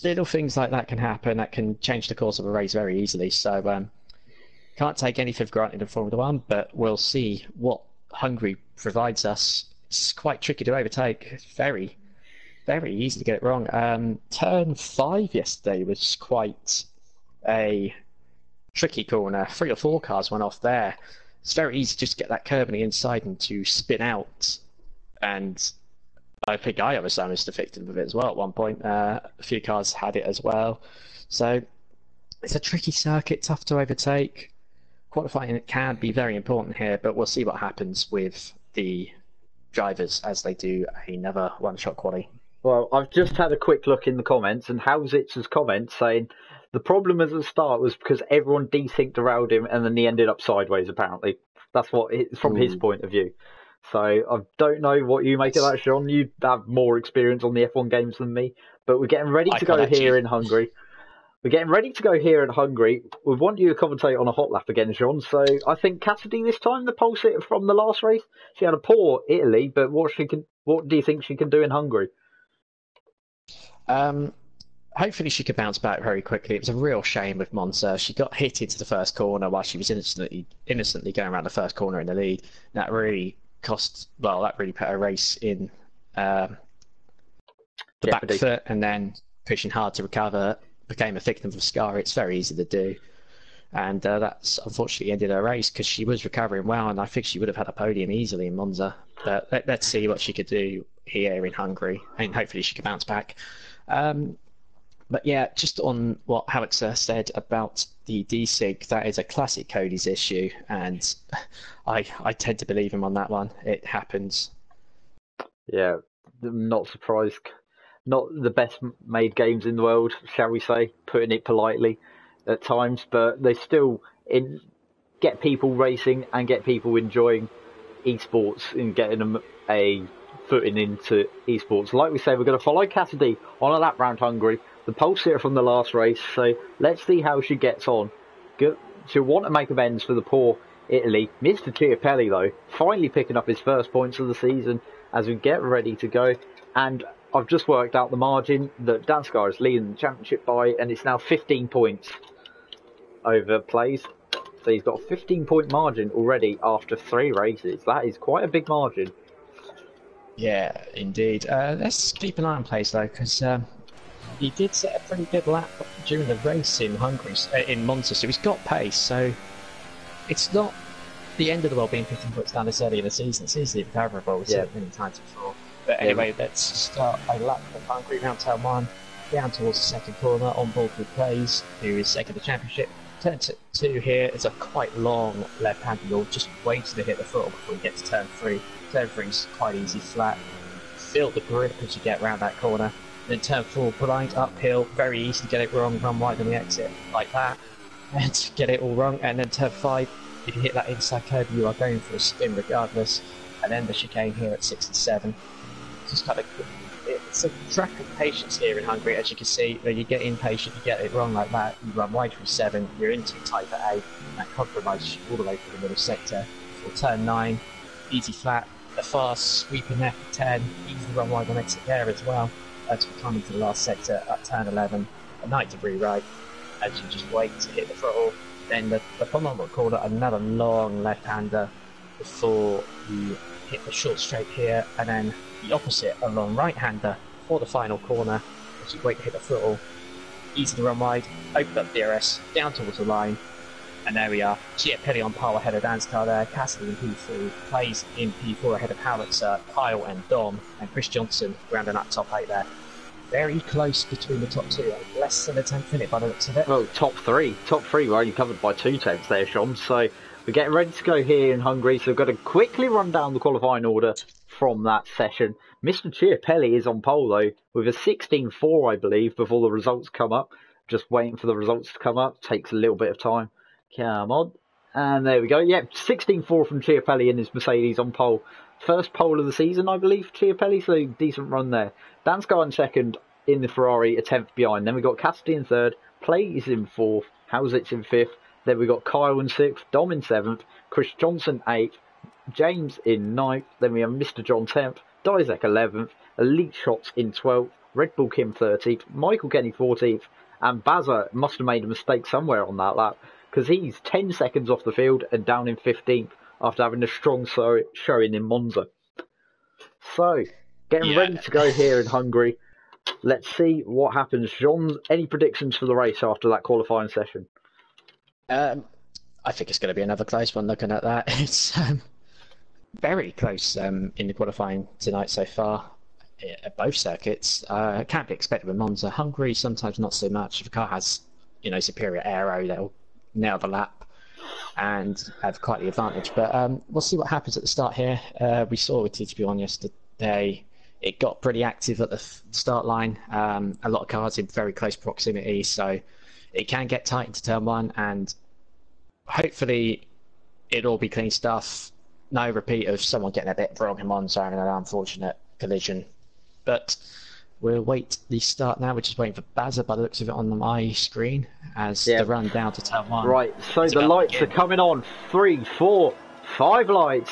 Speaker 2: little things like that can happen that can change the course of a race very easily. So, can't take anything for granted in Formula 1, but we'll see what Hungary provides us. It's quite tricky to overtake. Very, very easy to get it wrong. Turn 5 yesterday was quite a tricky corner. 3 or 4 cars went off there. It's very easy just to get that curve on the inside and to spin out. And I think I was almost a victim of it as well at one point. A few cars had it as well. So it's a tricky circuit, tough to overtake. Qualifying can be very important here, but we'll see what happens with the drivers as they do another one-shot quali.
Speaker 1: Well, I've just had a quick look in the comments, and Hausitz's comment saying the problem at the start was because everyone desynced around him and then he ended up sideways, apparently. That's what it's from his point of view. So I don't know what you make of that, Sean. You have more experience on the F1 games than me, but we're getting ready to go here in Hungary. We're getting ready to go here in Hungary. We want you to commentate on a hot lap again, Sean. So I think Cassidy this time, the pole sitter from the last race, she had a poor Italy, but what do you think she can do in Hungary?
Speaker 2: Hopefully she could bounce back very quickly. It was a real shame with Monza. She got hit into the first corner while she was innocently going around the first corner in the lead. That really that really put her race in the back foot, and then pushing hard to recover became a victim of Scar. It's very easy to do, and that's unfortunately ended her race because she was recovering well, and I think she would have had a podium easily in Monza. But let's see what she could do here in Hungary, and hopefully she can bounce back. But yeah, just on what Alex said about the desync, that is a classic Cody's issue, and I tend to believe him on that one. It happens.
Speaker 1: Yeah, I'm not surprised. Not the best made games in the world, shall we say, putting it politely at times, but they still get people racing and get people enjoying esports and getting them a footing into esports. Like we say, we're going to follow Cassidy on a lap round Hungary, the pole sitter from the last race, so let's see how she gets on. She'll want to make amends for the poor Italy. Mr. Chiappelli, though, finally picking up his first points of the season as we get ready to go. And I've just worked out the margin that Danskar is leading the championship by, and it's now 15 points over Plays. So he's got a 15-point margin already after 3 races. That is quite a big margin.
Speaker 2: Yeah, indeed. Let's keep an eye on Plays, though, because he did set a pretty good lap during the race in Hungary, in Monza, so he's got pace. So it's not the end of the world being 15 points down this early in the season. It's easily recoverable. We've seen it many times before. But anyway, let's start a lap of Hungary round turn 1, down towards the second corner, on board with Plays, who is second of the championship. Turn 2 here is a quite long left-hand angle, just waiting to hit the throttle before you get to turn 3. Turn 3 is quite easy flat. Feel the grip as you get around that corner. Then turn 4 blind uphill, very easy to get it wrong, run wide on the exit like that, and get it all wrong. And then turn 5, if you hit that inside curve, you are going for a spin regardless. And then the chicane here at 67. Just kind of, it's a track of patience here in Hungary, as you can see. When you get impatient, you get it wrong like that, you run wide through 7, you're into tight at 8, and that compromises you all the way through the middle sector. For turn 9, easy flat, a fast sweeping there for 10, easy to run wide on exit there as well. As we come into the last sector at turn 11, a 90-degree right, as you just wait to hit the throttle. Then the penultimate corner, another long left-hander before you hit the short straight here, and then the opposite, a long right-hander for the final corner as you wait to hit the throttle. Easy to run wide, open up DRS, down towards the line, and there we are. Chiappelli on par ahead of Danskar there, Cassidy in P3, Plays in P4 ahead of Howitzer, Kyle and Dom, and Chris Johnson rounding up top 8 there. Very close between the top 2, less than a 10th minute by the looks of it.
Speaker 1: Well, top 3 were only covered by 2 tenths there, Sean, so we're getting ready to go here in Hungary, so we've got to quickly run down the qualifying order from that session. Mr. Chiappelli is on pole, though, with a 16.4, I believe, before the results come up. Just waiting for the results to come up. Takes a little bit of time. Come on. And there we go. Yep, 16.4 from Chiappelli in his Mercedes on pole. First pole of the season, I believe, Chiappelli, so decent run there. Danskar in second in the Ferrari, a 10th behind. Then we got Cassidy in third, Plays in fourth, Hausitz in fifth. Then we got Kyle in sixth, Dom in seventh, Chris Johnson 8th, James in 9th. Then we have Mr. John 10th, Dizek 11th, Elite Shots in 12th, Red Bull Kim 13th, Michael Kenny 14th, and Bazza must have made a mistake somewhere on that lap, because he's 10 seconds off the field and down in 15th after having a strong showing in Monza. So, getting ready to go here in Hungary. Let's see what happens. Jean, any predictions for the race after that qualifying session?
Speaker 2: I think it's going to be another close one looking at that. It's very close in the qualifying tonight so far at both circuits. Can't be expected with Monza. Hungary, sometimes not so much. If a car has, superior aero, they'll nail the lap and have quite the advantage. But we'll see what happens at the start here. We saw with TTP1 yesterday, it got pretty active at the start line. A lot of cars in very close proximity, so it can get tight into turn 1, and hopefully it'll be clean stuff. No repeat of someone getting a bit wrong in Monza and an unfortunate collision. But we'll wait the start now. We're just waiting for Bazza by the looks of it on my screen as the run down to turn 1.
Speaker 1: Right, so the lights are coming on. 3, 4, 5 lights.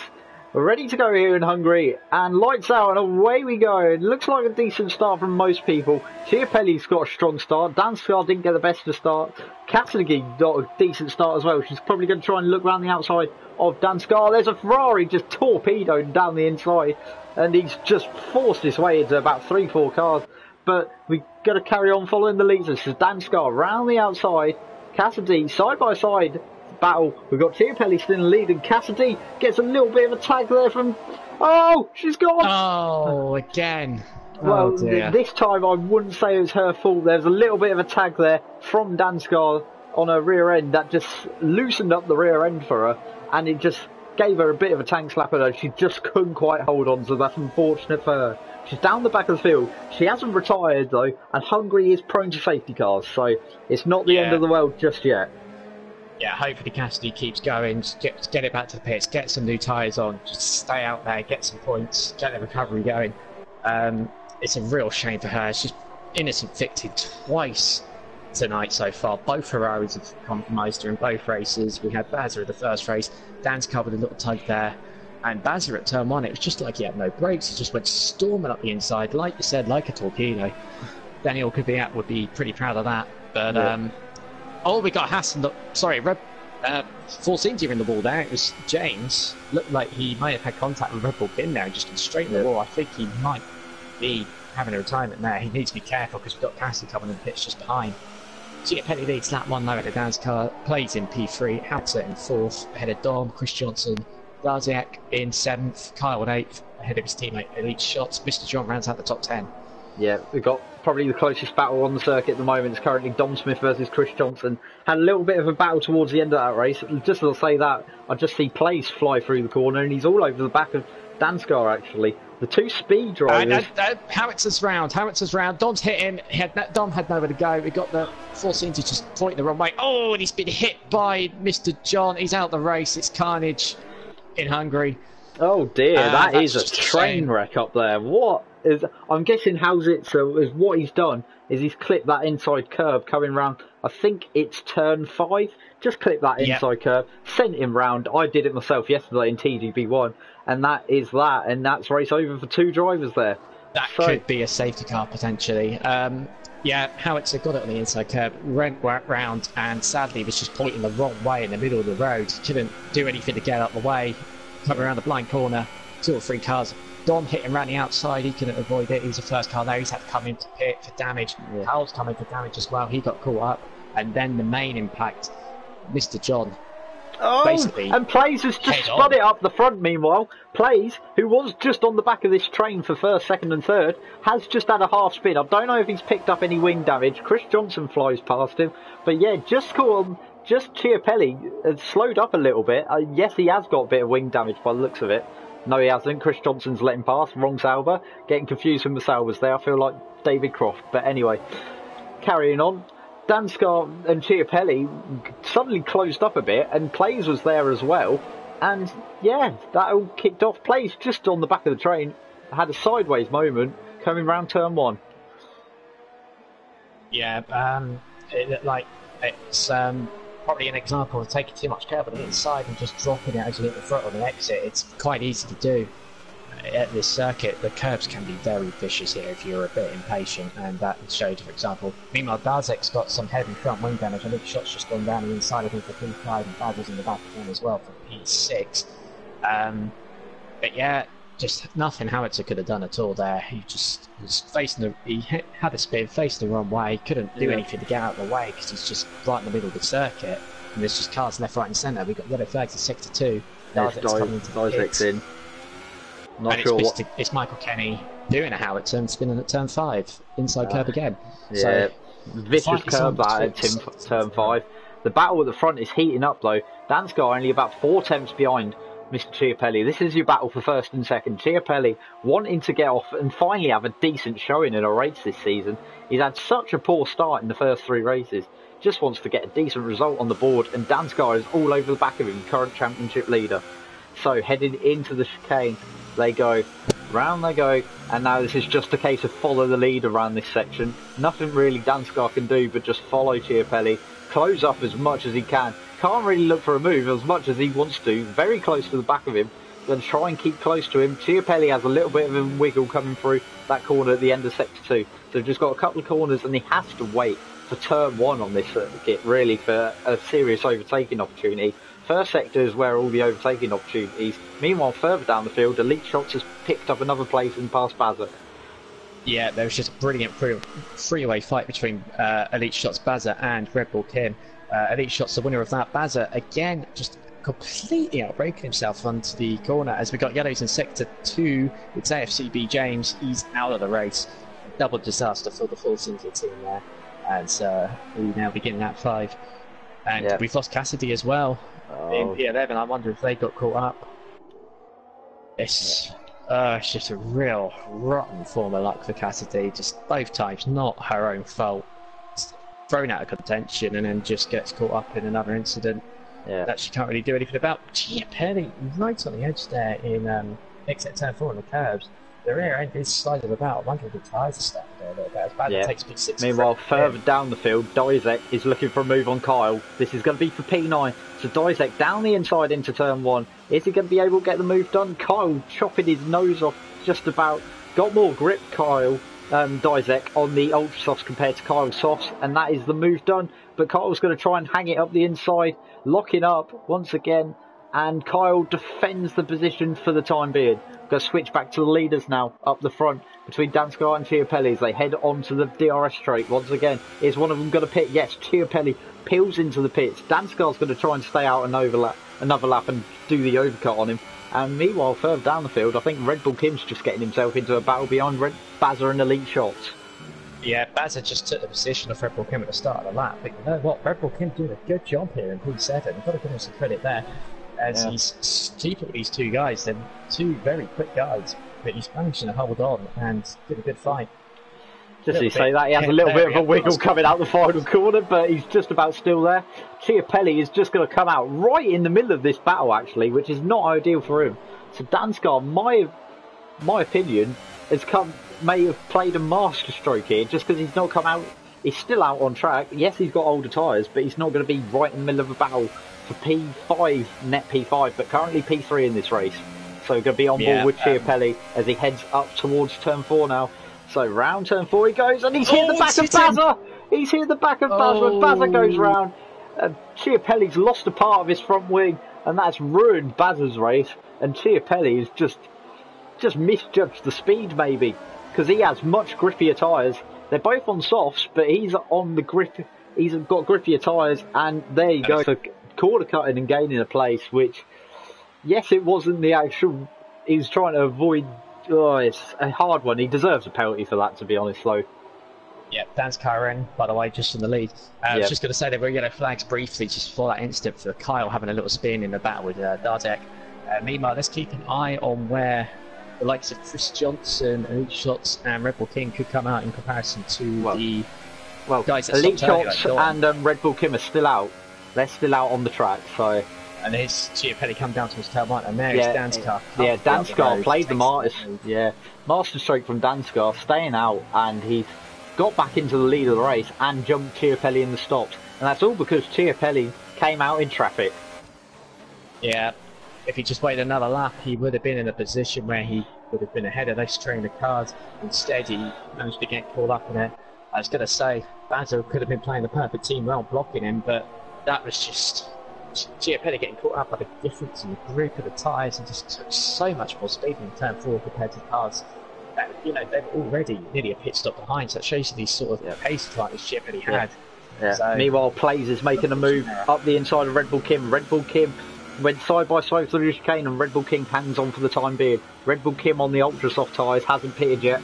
Speaker 1: We're ready to go here in Hungary, and lights out, and away we go. It looks like a decent start from most people. Chiappelli's got a strong start. Danskar didn't get the best of start. Cassidy got a decent start as well. She's probably going to try and look around the outside of Danskar. There's a Ferrari just torpedoed down the inside, and he's just forced his way into about 3-4 cars. But we've got to carry on following the leaders. This is Danskar round the outside. Cassidy side by side battle. We've got Chiappelli still in the lead, and Cassidy gets a little bit of a tag there from... Oh, she's gone!
Speaker 2: Oh, again. Oh
Speaker 1: Well,
Speaker 2: dear.
Speaker 1: this time I wouldn't say it was her fault. There was a little bit of a tag there from Danskar on her rear end that just loosened up the rear end for her, and it just gave her a bit of a tank slap at her. She just couldn't quite hold on, so that's unfortunate for her. She's down the back of the field. She hasn't retired though, and Hungary is prone to safety cars, so it's not the end of the world just yet.
Speaker 2: Yeah, hopefully Cassidy keeps going, get it back to the pits, get some new tyres on, just stay out there, get some points, get the recovery going. It's a real shame for her. She's innocent victim twice tonight so far. Both Ferraris have compromised her in both races. We had Bazza in the first race. Dan's covered a little tug there. And Bazza at turn 1, it was just like he had no brakes. He just went storming up the inside, like you said, like a torpedo. Daniel would be pretty proud of that. But we got Hassan. Force India in the wall there. It was James. Looked like he might have had contact with Red Bull Pin there and just gone straight in the wall. I think he might be having a retirement there. He needs to be careful because we've got Cassidy coming in the pitch just behind. Petty leads lap 1 low at the Dan's car. Plays in P3. Hauser in 4th. Ahead of Dom. Chris Johnson. Darziak in 7th. Kyle in 8th. Ahead of his teammate Elite Shots. Mr. John rounds out the top 10.
Speaker 1: Yeah, we've got probably the closest battle on the circuit at the moment. It's currently Dom Smith versus Chris Johnson. Had a little bit of a battle towards the end of that race. Just as I say that, I just see Place fly through the corner, and he's all over the back of Danskar, actually. The two speed drivers.
Speaker 2: Howitzer's round. Dom's hitting. Dom had nowhere to go. We got the Force India just pointing the wrong way. Oh, and he's been hit by Mr. John. He's out the race. It's carnage in Hungary.
Speaker 1: Oh dear, that is a train wreck up there. I'm guessing Howitzer is what he's done is he's clipped that inside curb coming round. I think it's turn 5. Just clip that inside curb, sent him round. I did it myself yesterday in TGB1, and that is that, and that's race over for 2 drivers there.
Speaker 2: That could be a safety car potentially. Howitzer got it on the inside curb, went round, and sadly was just pointing the wrong way in the middle of the road. Couldn't do anything to get out of the way. Coming around the blind corner, 2 or 3 cars. Dom hit him around the outside, he couldn't avoid it. He was the first car there, he's had to come into pit for damage. Carl's coming for damage as well, he got caught up. And then the main impact, Mr. John.
Speaker 1: And Plays has just spun it up the front meanwhile. Plays, who was just on the back of this train for 1st, 2nd and 3rd, has just had a half spin. I don't know if he's picked up any wing damage. Chris Johnson flies past him. But yeah, just caught him. Just Chiapelli has slowed up a little bit. Yes, he has got a bit of wing damage by the looks of it. No, he hasn't. Chris Johnson's let him pass. Wrong Sauber. Getting confused with the Saubers there. I feel like David Croft. But anyway, carrying on. Danskar and Chiapelli suddenly closed up a bit, and Plays was there as well. And yeah, that all kicked off. Plays just on the back of the train had a sideways moment coming round turn 1.
Speaker 2: Yeah, it's probably an example of taking too much curb on the inside and just dropping it as you hit the front on the exit. It's quite easy to do at this circuit. The curbs can be very vicious here if you're a bit impatient, and that showed, for example. Meanwhile, Dazek's got some heavy front wing damage. I think Shot's just gone down the inside of him for P5, and Bazza's in the back of him as well for P6. But yeah, just nothing Howitzer could have done at all there. He just was had a spin, faced the wrong way, couldn't do anything to get out of the way because he's just right in the middle of the circuit. And there's just cars left, right, and centre. We've got yellow flags at sector 2.
Speaker 1: Dazek's in. Not sure what.
Speaker 2: It's Michael Kenny doing a Howitzer and spinning at turn 5, inside curb again.
Speaker 1: Yeah,
Speaker 2: so,
Speaker 1: vicious curb that at turn 5. The battle at the front is heating up though. Danskar only about 4 tenths behind Mr. Chiapelli. This is your battle for 1st and 2nd. Chiapelli wanting to get off and finally have a decent showing in a race this season. He's had such a poor start in the first 3 races. Just wants to get a decent result on the board, and Danskar is all over the back of him, current championship leader. So heading into the chicane, they go, round they go, and now this is just a case of follow the lead around this section. Nothing really Danskar can do but just follow Chiapelli, close up as much as he can. Can't really look for a move as much as he wants to, very close to the back of him. Then try and keep close to him. Chiapelli has a little bit of a wiggle coming through that corner at the end of sector 2. So they've just got a couple of corners and he has to wait for turn 1 on this circuit, really, for a serious overtaking opportunity. First sector is where all the overtaking opportunities. Meanwhile, further down the field, Elite Shots has picked up another place and passed Bazza.
Speaker 2: Yeah, there was just a brilliant freeway fight between Elite Shots Bazza and Red Bull Kim. Elite Shots the winner of that. Bazza again just completely outbreaking himself onto the corner as we got yellows in sector 2. It's AFCB James. He's out of the race. Double disaster for the full Sinclair team there. As we now begin at 5. And we've lost Cassidy as well in P11. I wonder if they got caught up. It's just a real rotten form of luck for Cassidy. Just both times, not her own fault. Thrown out of contention and then just gets caught up in another incident that she can't really do anything about. Gia Penny right on the edge there in exit turn 4 on the curbs. The rear end is sliding about. I wonder if the tyres are stuck there a little bit. As bad as it takes P6.
Speaker 1: Meanwhile, further down the field, Dizek is looking for a move on Kyle. This is going to be for P9. So Dizek down the inside into turn 1. Is he going to be able to get the move done? Kyle chopping his nose off just about. Got more grip, Kyle. Dizek on the Ultra Softs compared to Kyle's Softs, and that is the move done. But Kyle's going to try and hang it up the inside, locking up once again, and Kyle defends the position for the time being. Going to switch back to the leaders now, up the front, between Danskar and Chiapelli as they head onto the DRS straight. Once again, is one of them going to pit? Yes, Chiapelli peels into the pits. Danskar's going to try and stay out and overlap another lap and do the overcut on him. And meanwhile, further down the field, I think Red Bull Kim's just getting himself into a battle behind Bazza and Elite Shots.
Speaker 2: Yeah, Bazza just took the position of Red Bull Kim at the start of the lap. But you know what? Red Bull Kim doing a good job here in P7. You've got to give him some credit there. As he's keeping with these two guys. They're two very quick guys. But he's managing to hold on and did a good fight.
Speaker 1: Just to say that, he has a little bit of a wiggle coming out the final corner, but he's just about still there. Chiapelli is just going to come out right in the middle of this battle, actually, which is not ideal for him. So Danskar, my opinion, may have played a master stroke here, just because he's not come out. He's still out on track. Yes, he's got older tyres, but he's not going to be right in the middle of a battle for P5, net P5, but currently P3 in this race. So going to be on board with Chiapelli as he heads up towards turn 4 now. So round turn 4 he goes, and he's hit the back of Bazza! He's hit the back of Bazza, and Bazza goes round. Chiapelli's lost a part of his front wing, and that's ruined Bazza's race. And Chiapelli has just misjudged the speed, maybe, because he has much grippier tyres. They're both on softs, but he's on the grip. He's got grippier tyres, and there you go. So corner cutting and gaining a place, which, yes, it wasn't the actual. He was trying to avoid. Oh, it's a hard one. He deserves a penalty for that, to be honest, though.
Speaker 2: Yeah, Dan's Karen, by the way, just in the lead. I was just going to say there were yellow flags briefly just before that incident for Kyle having a little spin in the battle with Dardek. Meanwhile, let's keep an eye on where the likes of Chris Johnson, Elite Shots, and Red Bull King could come out in comparison to the guys that
Speaker 1: Elite
Speaker 2: stopped
Speaker 1: Shots and Red Bull Kim are still out. They're still out on the track, so.
Speaker 2: And there's Chiapelli come down to his tail right, and there's Danskar.
Speaker 1: Yeah, Danskar played the master stroke from Danskar, staying out, and he's got back into the lead of the race and jumped Chiapelli in the stops. And that's all because Chiapelli came out in traffic. Yeah.
Speaker 2: If he just waited another lap, he would have been in a position where he would have been ahead of those train of cars. Instead, he managed to get caught up in it. I was going to say, Bazza could have been playing the perfect team well, blocking him, but that was just Chiapelli getting caught up by the difference in the grip of the tyres and just took so much more speed in turn 4 compared to cars. You know, they're already nearly a pit stop behind, so it shows you these sort of pace advantage Chiapelli had.
Speaker 1: Yeah.
Speaker 2: So,
Speaker 1: meanwhile, Plays is making a move up the inside of Red Bull Kim. Red Bull Kim went side by side through the chicane, and Red Bull King hangs on for the time being. Red Bull Kim on the ultra soft tyres hasn't pitted yet,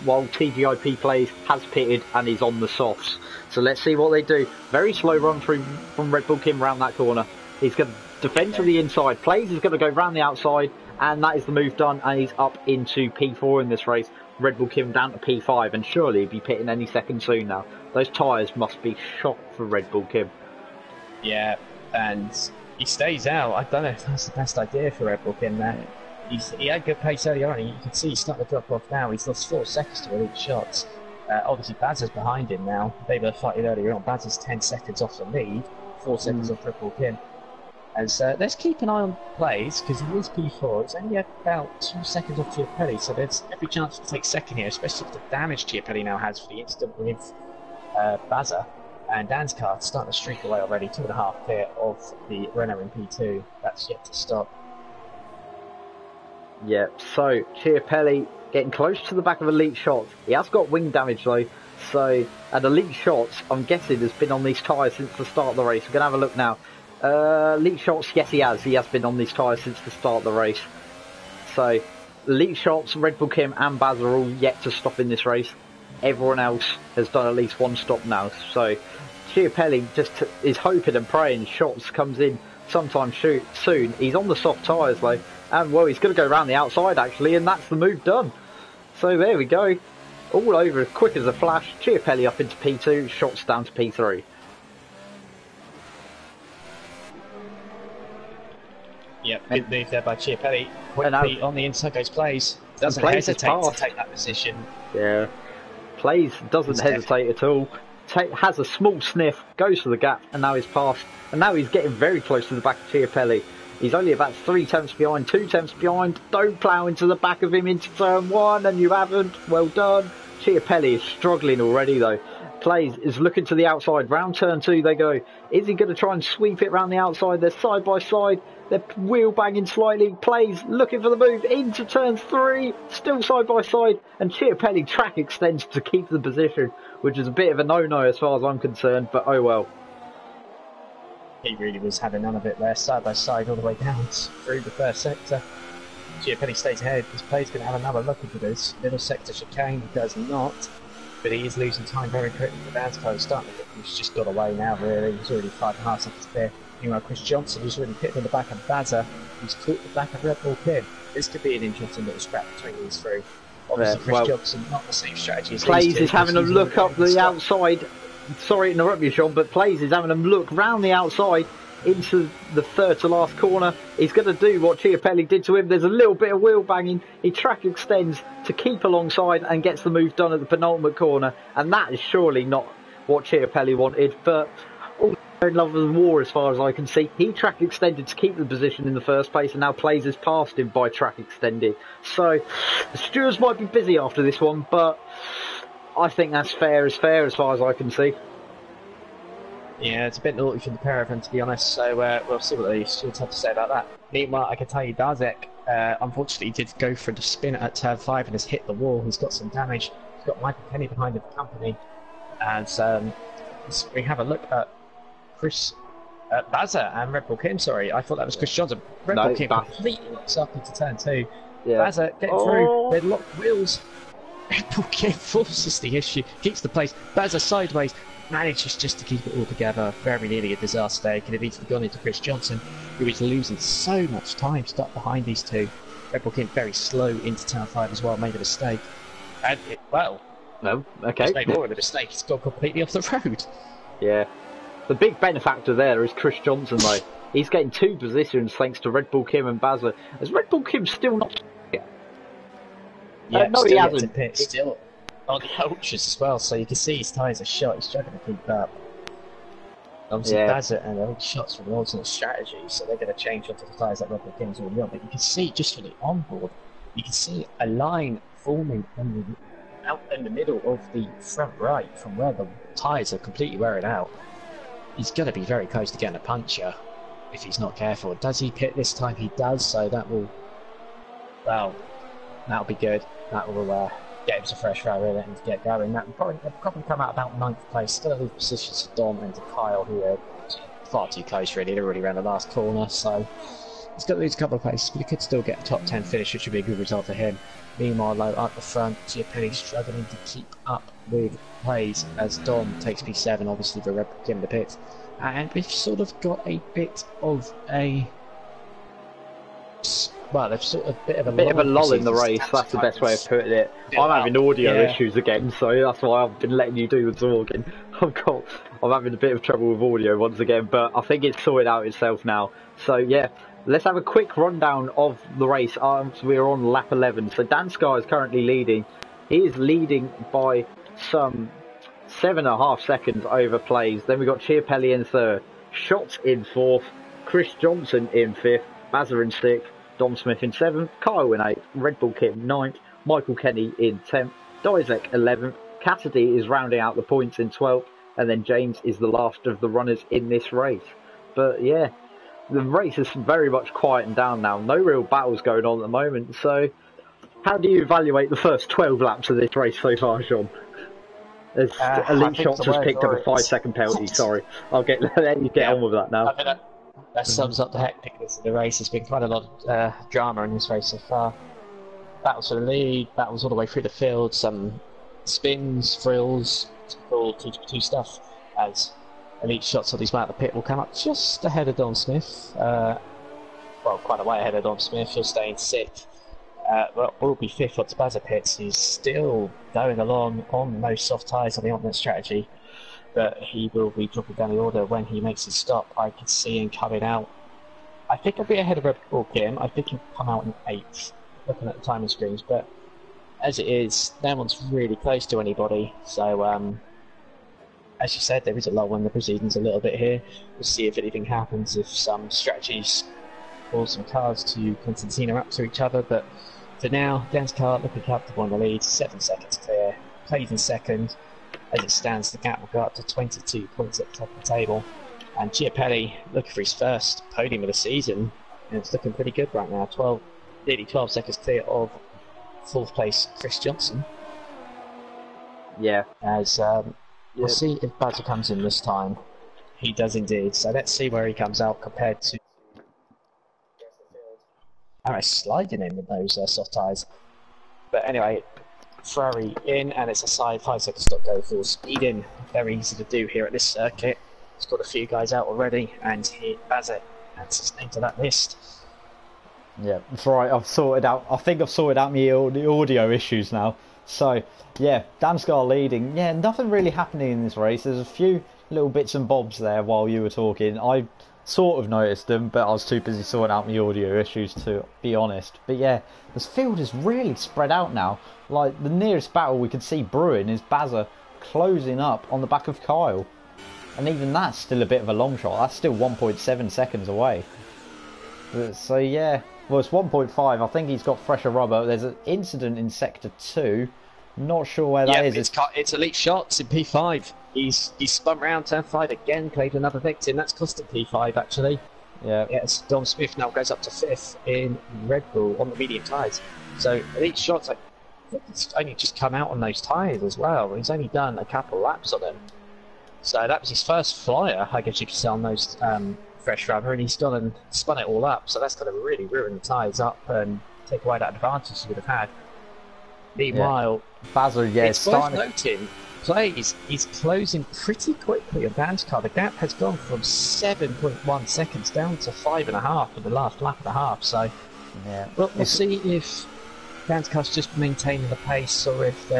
Speaker 1: while TGIP Plays has pitted and is on the softs. So let's see what they do. Very slow run through from Red Bull Kim round that corner. He's going to defend to the inside. Plays is going to go round the outside, and that is the move done, and he's up into P4 in this race. Red Bull Kim down to P5, and surely he'll be pitting any second soon now. Those tyres must be shot for Red Bull Kim.
Speaker 2: Yeah, and he stays out. I don't know if that's the best idea for Red Bull Kim there. He had good pace earlier on, and you can see he's starting to drop off now. He's lost 4 seconds to Elite Shots. Obviously, Bazza's behind him now. They were fighting earlier on. Bazza's 10 seconds off the lead, 4 seconds off Red Bull Kim. And so let's keep an eye on Plays, because he is P4. It's only about 2 seconds off Chiapelli, so there's every chance to take second here, especially with the damage Chiapelli now has for the incident with Bazza. And Dan's car starting to streak away already, 2.5 clear of the Renault in P2. That's yet to stop.
Speaker 1: Yeah, so Chiapelli getting close to the back of Elite Shots. He has got wing damage though, so and Elite Shots, I'm guessing, has been on these tyres since the start of the race. We're going to have a look now. Leak shots, yes he has. He has been on these tyres since the start of the race. So, leak shots, Red Bull Kim and Baz are all yet to stop in this race. Everyone else has done at least one stop now. So, Chiapelli just is hoping and praying Shots comes in sometime soon. He's on the soft tyres though. And well, he's going to go around the outside actually, and that's the move done. So there we go. All over, quick as a flash. Chiapelli up into P2, Shots down to P3.
Speaker 2: Yep, good move there by Chiapelli. Quickly on the inside goes Plays. Doesn't hesitate to take that position.
Speaker 1: Yeah. Plays doesn't hesitate at all. Has a small sniff, goes for the gap, and now he's passed. And now he's getting very close to the back of Chiapelli. He's only about 3 tenths behind, 2 tenths behind. Don't plough into the back of him into turn 1, and you haven't. Well done. Chiapelli is struggling already though. Plays is looking to the outside. Round turn 2 they go. Is he going to try and sweep it round the outside? They're side by side. They're wheel banging slightly. Plays looking for the move into turn 3. Still side by side. And Chiapelli track extends to keep the position, which is a bit of a no-no as far as I'm concerned, but oh well.
Speaker 2: He really was having none of it there, side by side all the way down through the first sector. Chiapelli stays ahead. This Play's going to have another look into this middle sector chicane. He does not, but he is losing time very quickly. The band's close starting to he's just got away now really. He's already 5.5 seconds clear. Meanwhile, Chris Johnson, who's really pitted in the back of Baza, who's caught the back of Red Bull Kim. This could be an interesting little scrap between these three. Obviously, Chris Johnson, not the same strategy as
Speaker 1: Plays is having a look up the outside. Sorry to interrupt you, Sean, but Plays is having a look round the outside into the third to last corner. He's going to do what Chiapelli did to him. There's a little bit of wheel banging. He track extends to keep alongside and gets the move done at the penultimate corner. And that is surely not what Chiapelli wanted, but all in love with the war as far as I can see. He track extended to keep the position in the first place, and now Plays has passed him by track extended. So the stewards might be busy after this one, but I think that's fair as far as I can see.
Speaker 2: Yeah, it's a bit naughty for the pair of them, to be honest, so we'll see what the stewards have to say about that. Meanwhile, I can tell you Dazek, unfortunately, did go for the spin at turn 5 and has hit the wall. He's got some damage. He's got Michael Kenny behind him for company. And we have a look at Chris Baza and Red Bull Kim, sorry. I thought that was Chris Johnson. Red Bull Kim completely locks up into turn 2. Yeah. Baza getting through. They lock wheels. Red Bull Kim forces the issue, keeps the place. Baza sideways. Manages just to keep it all together. Very nearly a disaster there. Could have easily gone into Chris Johnson, who is losing so much time stuck behind these two. Red Bull Kim very slow into turn 5 as well, made a mistake. And
Speaker 1: no, okay.
Speaker 2: He's made more of a mistake. He's gone completely off the road.
Speaker 1: Yeah. The big benefactor there is Chris Johnson though. He's getting 2 positions thanks to Red Bull Kim and Baza. Has Red Bull Kim still not yet?
Speaker 2: Yeah,
Speaker 1: no, he hasn't.
Speaker 2: Still on the ultras as well, so you can see his tyres are shot. He's struggling to keep up. Obviously, Baza and all shots from the alternate strategy, so they're going to change onto the tyres that Red Bull Kim's already on. But you can see just from the onboard, you can see a line forming out in the middle of the front right from where the tyres are completely wearing out. He's going to be very close to getting a puncture if he's not careful. Does he pit this time? He does, so that will, well, that'll be good. That will get him some fresh air really and to get going. That will probably come out about 9th place. Still lose positions to Dom and to Kyle, who are far too close really. They're already around the last corner, so he's got to lose a couple of places, but he could still get a top 10 finish, which would be a good result for him. Meanwhile, low up the front, Chiapelli struggling to keep up with Plays as Dom takes P7, obviously the Red Bull Kim in the pits. And we've sort of got a bit of a... Well, there's sort of a bit of a lull
Speaker 1: in the race, that's the best way of putting it. I'm having audio issues again, so that's why I've been letting you do the talking. I'm having a bit of trouble with audio once again, but I think it's sorted out itself now. So yeah, let's have a quick rundown of the race. We're on lap 11, so Dan Sky is currently leading. He is leading by some 7.5 seconds over Plays. Then we've got Chiapelli in 3rd, Shots in 4th, Chris Johnson in 5th, Baza in 6th, Dom Smith in 7th, Kyle in 8th, Red Bull Kim 9th, Michael Kenny in 10th, Dizek 11th, Cassidy is rounding out the points in 12th, and then James is the last of the runners in this race. But yeah, the race is very much quieting down now. No real battles going on at the moment. So how do you evaluate the first 12 laps of this race so far, Sean? Elite Shots has picked up a 5-second penalty. Sorry, I'll let you get on with that now.
Speaker 2: That sums up the hecticness of the race. There's been quite a lot of drama in this race so far. Battles for the lead, battles all the way through the field, some spins, frills, typical 2x2 stuff, as Elite Shots on his way out of the pit will come up just ahead of Dom Smith. Well, quite a way ahead of Dom Smith. He'll stay in 6th. But will be 5th on Spaza Pits. He's still going along on those soft tyres on the alternate strategy, but he will be dropping down the order when he makes his stop. I can see him coming out. I think I'll be ahead of Red Bull Kim. I think he'll come out in 8th, looking at the timing screens. But as it is, no one's really close to anybody. So, as you said, there is a lull in the proceedings a little bit here. We'll see if anything happens, if some strategies or some cars to Constantina up to each other. But for now, Dan's car looking comfortable in the lead, 7 seconds clear. Plays in 2nd. As it stands, the gap will go up to 22 points at the top of the table. And Chiapelli looking for his first podium of the season. And it's looking pretty good right now. Nearly 12 seconds clear of 4th place Chris Johnson.
Speaker 1: Yeah.
Speaker 2: As we'll see if Buzzer comes in this time. He does indeed. So let's see where he comes out compared to. Alright, sliding in with those soft tyres. But anyway, Ferrari in, and it's a side 5 second stop go full speed in. Very easy to do here at this circuit. He's got a few guys out already, and here Bazet adds his name to that list.
Speaker 1: Yeah, that's right. I've sorted out. I think I've sorted out the audio issues now. So yeah, Damsgaard leading. Yeah, nothing really happening in this race. There's a few little bits and bobs there while you were talking. I sort of noticed them, but I was too busy sorting out the audio issues to be honest. But yeah, this field is really spread out now. Like, the nearest battle we could see brewing is Bazza closing up on the back of Kyle. And even that's still a bit of a long shot. That's still 1.7 seconds away. So yeah, well, it's 1.5. I think he's got fresher rubber. There's an incident in Sector 2. Not sure where that is.
Speaker 2: It's Elite Shots in P5. He's spun round turn 5 again, played another victim. That's cost him P5 actually.
Speaker 1: Yeah.
Speaker 2: Yes, Dom Smith now goes up to 5th in Red Bull on the medium tyres. So Elite Shots, I think he's only just come out on those tyres as well. He's only done a couple laps on them. So that was his first flyer, I guess you could say, on those fresh rubber, and he's gone and spun it all up. So that's going to really ruin the tyres up and take away that advantage he would have had. Meanwhile,
Speaker 1: Bazza,
Speaker 2: it's worth noting, he's closing pretty quickly on Dan's car. The gap has gone from 7.1 seconds down to 5.5 for the last lap and a half. So
Speaker 1: yeah,
Speaker 2: we'll see if Dan's car's just maintaining the pace, or if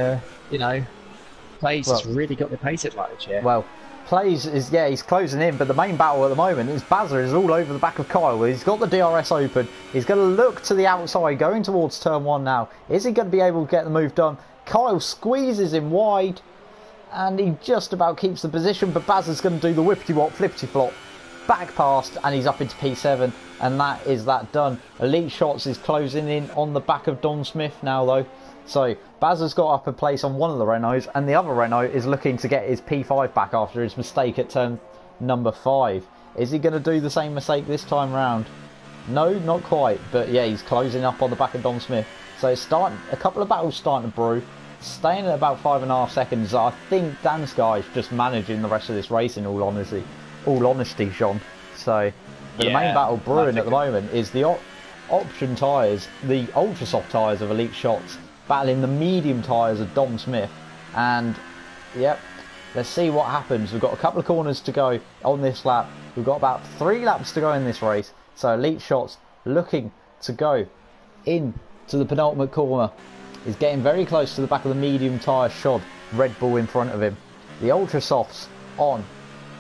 Speaker 2: Plays has really got the pace advantage here.
Speaker 1: Well, Plays is, he's closing in, but the main battle at the moment is Bazza is all over the back of Kyle. He's got the DRS open. He's going to look to the outside, going towards turn 1 now. Is he going to be able to get the move done? Kyle squeezes him wide, and he just about keeps the position, but Bazza's going to do the whippity-wop, flippity-flop, back past, and he's up into P7, and that is that done. Elite Shots is closing in on the back of Don Smith now, though. So Bazza's got up a place on one of the Renaults, and the other Renault is looking to get his P5 back after his mistake at turn number 5. Is he going to do the same mistake this time round? No, not quite, but yeah, he's closing up on the back of Don Smith. So it's starting, a couple of battles starting to brew, staying at about 5.5 seconds. I think Dan's guy is just managing the rest of this race, in all honesty, Sean. So the main battle brewing at the moment is the option tyres, the ultra soft tyres of Elite Shots, battling the medium tyres of Dom Smith. And yep, let's see what happens. We've got a couple of corners to go on this lap. We've got about 3 laps to go in this race. So Elite Shots looking to go in to the penultimate corner. Is getting very close to the back of the medium tyre shod. Red Bull in front of him. The ultra softs on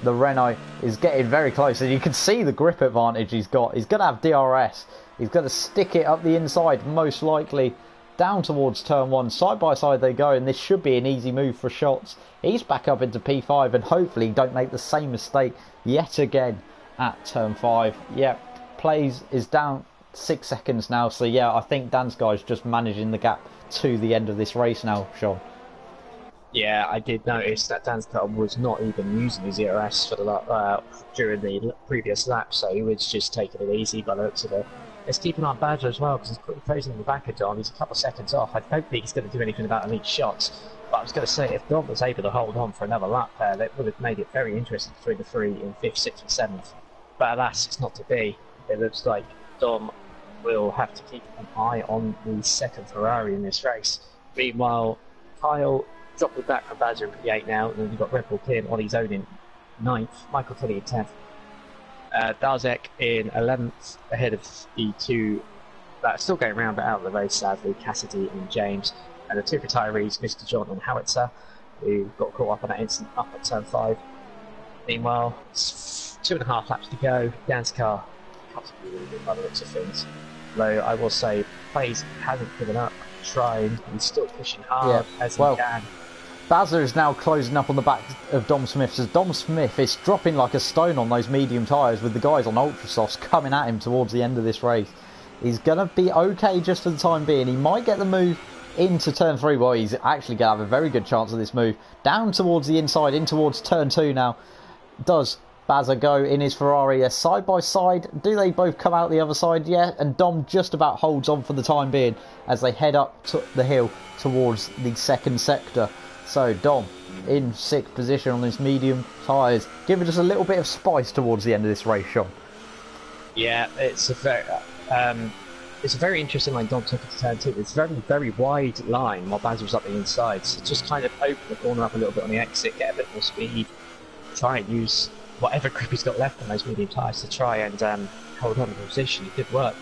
Speaker 1: the Renault is getting very close, and you can see the grip advantage he's got. He's going to have DRS. He's going to stick it up the inside, most likely down towards turn 1. Side by side they go, and this should be an easy move for Shots. He's back up into P5, and hopefully don't make the same mistake yet again at turn 5. Yep, Plays is down 6 seconds now, so yeah, I think Dan's guy's just managing the gap to the end of this race now, Sean.
Speaker 2: Yeah, I did notice that Dan's car was not even using his ERS for the during the previous lap, so he was just taking it easy by the looks of it. Let's keep an eye on Badger as well, because he's quickly closing in the back of Dom. He's a couple of seconds off. I don't think he's going to do anything about Elite Shots, but I was going to say, if Dom was able to hold on for another lap there, that would have made it very interesting between the 3 in 5th, 6th and 7th. but alas, it's not to be. It looks like Dom will have to keep an eye on the second Ferrari in this race. Meanwhile, Kyle dropping back from Badger in P8 now, and then we've got Red Bull Kim on his own in 9th, Michael Kelly in 10th. Darzek in 11th, ahead of the two that are still going around but out of the race, sadly, Cassidy and James. And the two retirees, Mr. John and Howitzer, who got caught up on that incident up at turn 5. Meanwhile, it's 2.5 laps to go. Dan's car cuts a really good by the looks of things. Though I will say, Plays hasn't given up, trying, he's still pushing hard as he can.
Speaker 1: Bazza is now closing up on the back of Dom Smith, as Dom Smith is dropping like a stone on those medium tyres with the guys on Ultra Softs coming at him towards the end of this race. He's going to be okay just for the time being. He might get the move into turn 3. Well, he's actually going to have a very good chance of this move. Down towards the inside, in towards turn 2 now. Does Bazza go in his Ferrari? They're side by side. Do they both come out the other side? Yeah, and Dom just about holds on for the time being as they head up to the hill towards the second sector. So Dom in 6th position on his medium tyres, giving us a little bit of spice towards the end of this race, Sean.
Speaker 2: Yeah, it's a very interesting line Dom took it to turn 2. It's a very, very wide line while Baz was up the inside. So just kind of open the corner up a little bit on the exit, get a bit more speed, try and use whatever grip he's got left on those medium tyres to try and hold on to the position. It did work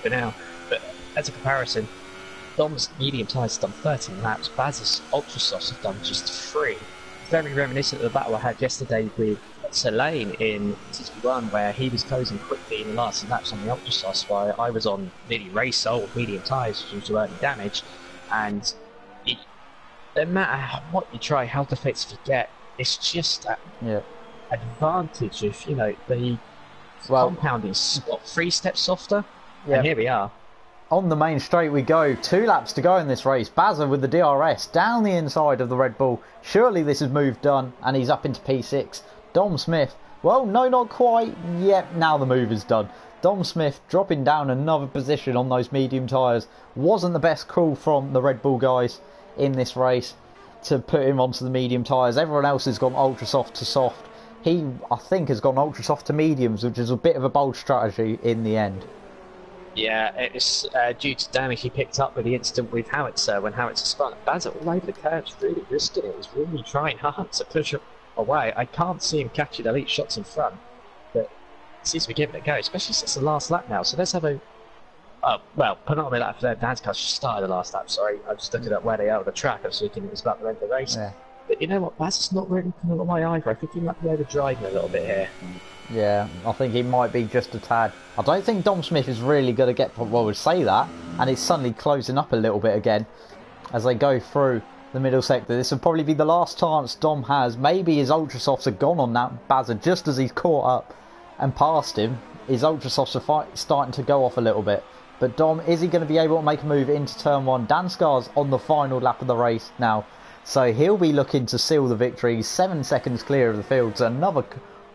Speaker 2: for now. But as a comparison, Dom's medium tyres have done 13 laps, Baz's Ultra Softs have done just 3. Very reminiscent of the battle I had yesterday with Selene in TT1, where he was closing quickly in the last laps on the Ultra Softs, while I was on nearly race old medium tyres due to early damage. And no matter what you try, how to fix forget, it's just that advantage of, you know, the compound is what, 3 steps softer, and here we are.
Speaker 1: On the main straight we go. 2 laps to go in this race. Bazza with the DRS down the inside of the Red Bull. Surely this is move done, and he's up into P6. Dom Smith, well, no, not quite. Yep, now the move is done. Dom Smith dropping down another position on those medium tyres. Wasn't the best call from the Red Bull guys in this race to put him onto the medium tyres. Everyone else has gone ultra soft to soft. He, I think, has gone ultra soft to mediums, which is a bit of a bold strategy in the end.
Speaker 2: Yeah, it's due to damage he picked up with the incident with Howitzer when Howitzer spun. Bazza all over the curves, really risking it. He's really trying hard to push him away. I can't see him catching elite shots in front, but he seems to be giving it a go, especially since the last lap now. So let's have a penultimate lap for them. Dan's car just started the last lap, sorry. I just looked at where they are on the track. I was thinking it was about the end of the race. Yeah. But you know what, Bazza's not really putting on my either. I think he might be overdriving a little bit here.
Speaker 1: Yeah, I think he might be just a tad. I don't think Dom Smith is really going to get, well, we'll say that, and it's suddenly closing up a little bit again as they go through the middle sector. This will probably be the last chance Dom has. Maybe his Ultra Softs are gone on that Bazza just as he's caught up and passed him. His Ultra Softs are starting to go off a little bit. But Dom, is he going to be able to make a move into turn 1? Danskar's on the final lap of the race now, so he'll be looking to seal the victory. He's 7 seconds clear of the field, so another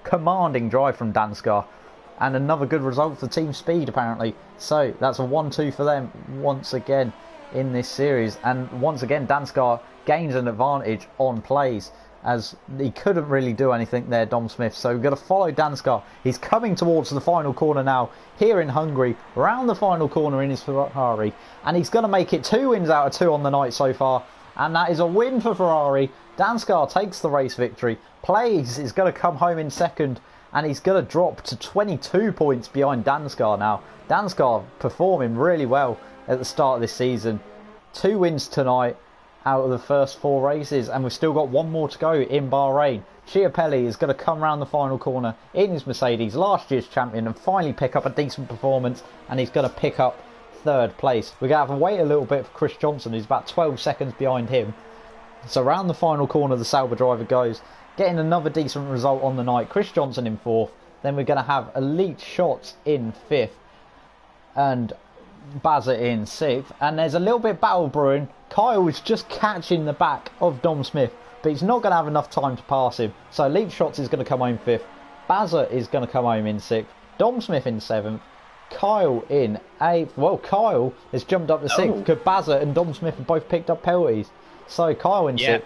Speaker 1: commanding drive from Danskar, and another good result for Team Speed apparently. So that's a 1-2 for them once again in this series, and once again Danskar gains an advantage on plays as he couldn't really do anything there, Dom Smith. So we're going to follow Danskar. He's coming towards the final corner now here in Hungary, round the final corner in his Ferrari, and he's going to make it 2 wins out of 2 on the night so far, and that is a win for Ferrari. Danskar takes the race victory. Plays is going to come home in second, and he's going to drop to 22 points behind Danskar now. Danskar performing really well at the start of this season. 2 wins tonight out of the first 4 races, and we've still got 1 more to go in Bahrain. Chiapelli is going to come round the final corner in his Mercedes, last year's champion, and finally pick up a decent performance, and he's going to pick up 3rd place. We're going to have to wait a little bit for Chris Johnson, who's about 12 seconds behind him. So round the final corner the Sauber driver goes, getting another decent result on the night. Chris Johnson in 4th. Then we're going to have Elite Shots in 5th. And Bazza in 6th. And there's a little bit of battle brewing. Kyle is just catching the back of Dom Smith, but he's not going to have enough time to pass him. So Elite Shots is going to come home 5th. Bazza is going to come home in 6th. Dom Smith in 7th. Kyle in 8th. Well, Kyle has jumped up to 6th because Bazza and Dom Smith have both picked up penalties. So Kyle in 6th.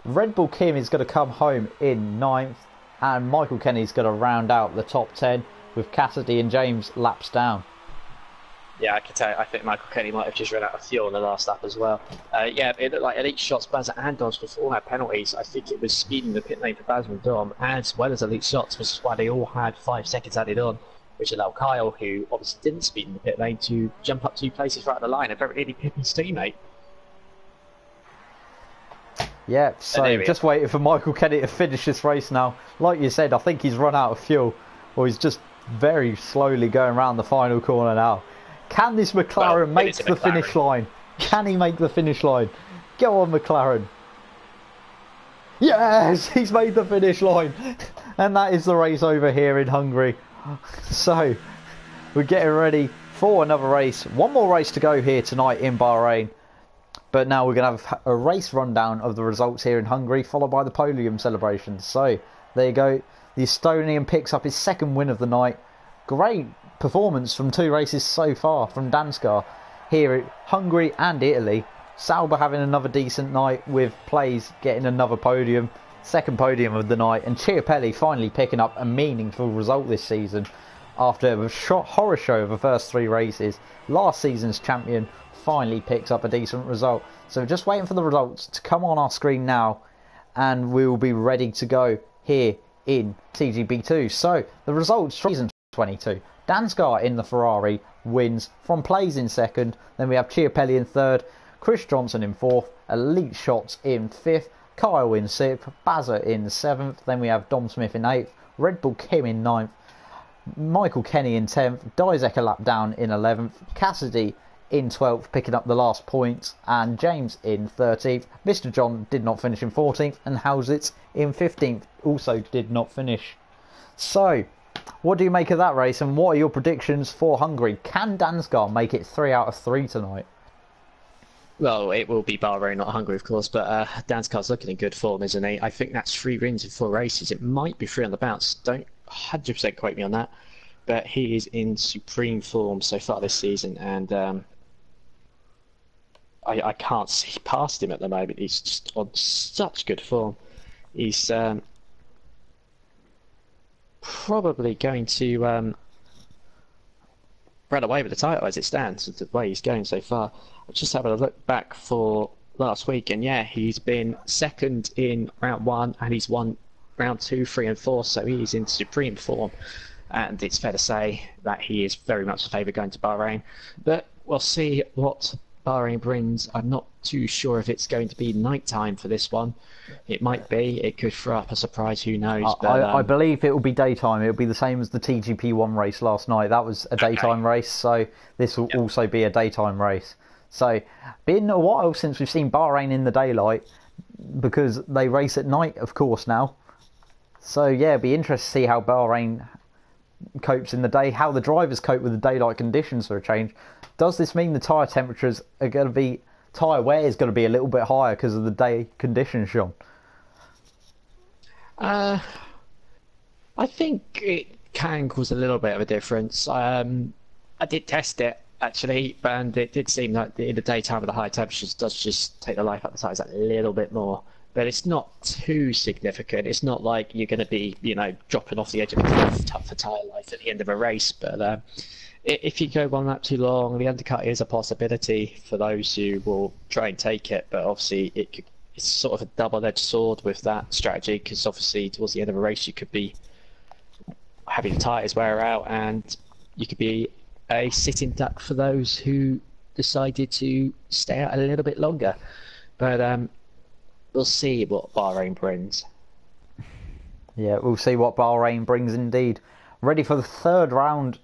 Speaker 1: Red Bull Kim is going to come home in 9th. and Michael Kenny's going to round out the top 10 with Cassidy and James laps down.
Speaker 2: Yeah, I can tell you, I think Michael Kenny might have just run out of fuel in the last lap as well. Yeah, it looked like Elite Shots, Bazza and Dodge before had penalties. I think it was speeding the pit lane for Bazza and Dom, as well as Elite Shots, which is why they all had 5 seconds added on, which allowed Kyle, who obviously didn't speed in the pit lane, to jump up 2 places right at the line and very nearly pip his teammate.
Speaker 1: Yeah, so just waiting for Michael Kenny to finish this race now. Like you said, I think he's run out of fuel, or he's just very slowly going around the final corner now. Can this McLaren make the finish line? Can he make the finish line? Go on, McLaren. Yes, he's made the finish line. And that is the race over here in Hungary. So, we're getting ready for another race. One more race to go here tonight in Bahrain. But now we're going to have a race rundown of the results here in Hungary, followed by the podium celebrations. So, there you go. The Estonian picks up his 2nd win of the night. Great performance from 2 races so far from Danskar here at Hungary and Italy. Sauber having another decent night with Plays getting another podium, 2nd podium of the night, and Chiapelli finally picking up a meaningful result this season after a horror show of the first 3 races. Last season's champion finally picks up a decent result. So just waiting for the results to come on our screen now, and we will be ready to go here in TGP2. So the results from season 22. Danskar in the Ferrari wins from Plays in 2nd. Then we have Chiapelli in 3rd, Chris Johnson in 4th, Elite Shots in 5th, Kyle in 6th, Bazza in 7th. Then we have Dom Smith in 8th, Red Bull Kim in 9th, Michael Kenny in 10th, Dizek a lap down in 11th, Cassidy in 12th, picking up the last points, and James in 13th. Mr. John did not finish in 14th, and Hausitz in 15th also did not finish. So, what do you make of that race, and what are your predictions for Hungary? Can Danskar make it 3 out of 3 tonight?
Speaker 2: Well, it will be Bahrain, not Hungary, of course, but Danskar's looking in good form, isn't he? I think that's 3 wins in 4 races. It might be 3 on the bounce. Don't 100% quote me on that. But he is in supreme form so far this season, and I can't see past him at the moment. He's just on such good form. He's probably going to run away with the title as it stands, the way he's going so far. I'm just having a look back for last week, and yeah, he's been 2nd in round 1, and he's won round 2, 3 and 4, so he's in supreme form. And it's fair to say that he is very much the favourite going to Bahrain. But we'll see what Bahrain brings. I'm not too sure if it's going to be night time for this one. It might be. It could throw up a surprise. Who knows? But,
Speaker 1: I believe it will be daytime. It will be the same as the TGP1 race last night. That was a daytime race, so this will also be a daytime race. So, been a while since we've seen Bahrain in the daylight, because they race at night, of course, now. So yeah, it'll be interesting to see how Bahrain copes in the day, how the drivers cope with the daylight conditions for a change. Does this mean the tyre temperatures are going to be, tyre wear is going to be a little bit higher because of the day conditions, Sean?
Speaker 2: I think it can cause a little bit of a difference. I did test it actually, and it did seem like in the daytime the high temperatures does just take the life out of the tyres a little bit more. But it's not too significant. It's not like you're going to be, dropping off the edge of a cliff for tyre life at the end of a race. But if you go one lap too long, the undercut is a possibility for those who will try and take it. But obviously, it's sort of a double-edged sword with that strategy, because obviously towards the end of a race you could be having the tyres wear out, and you could be a sitting duck for those who decided to stay out a little bit longer. But we'll see what Bahrain brings.
Speaker 1: Yeah, we'll see what Bahrain brings indeed. Ready for the 3rd round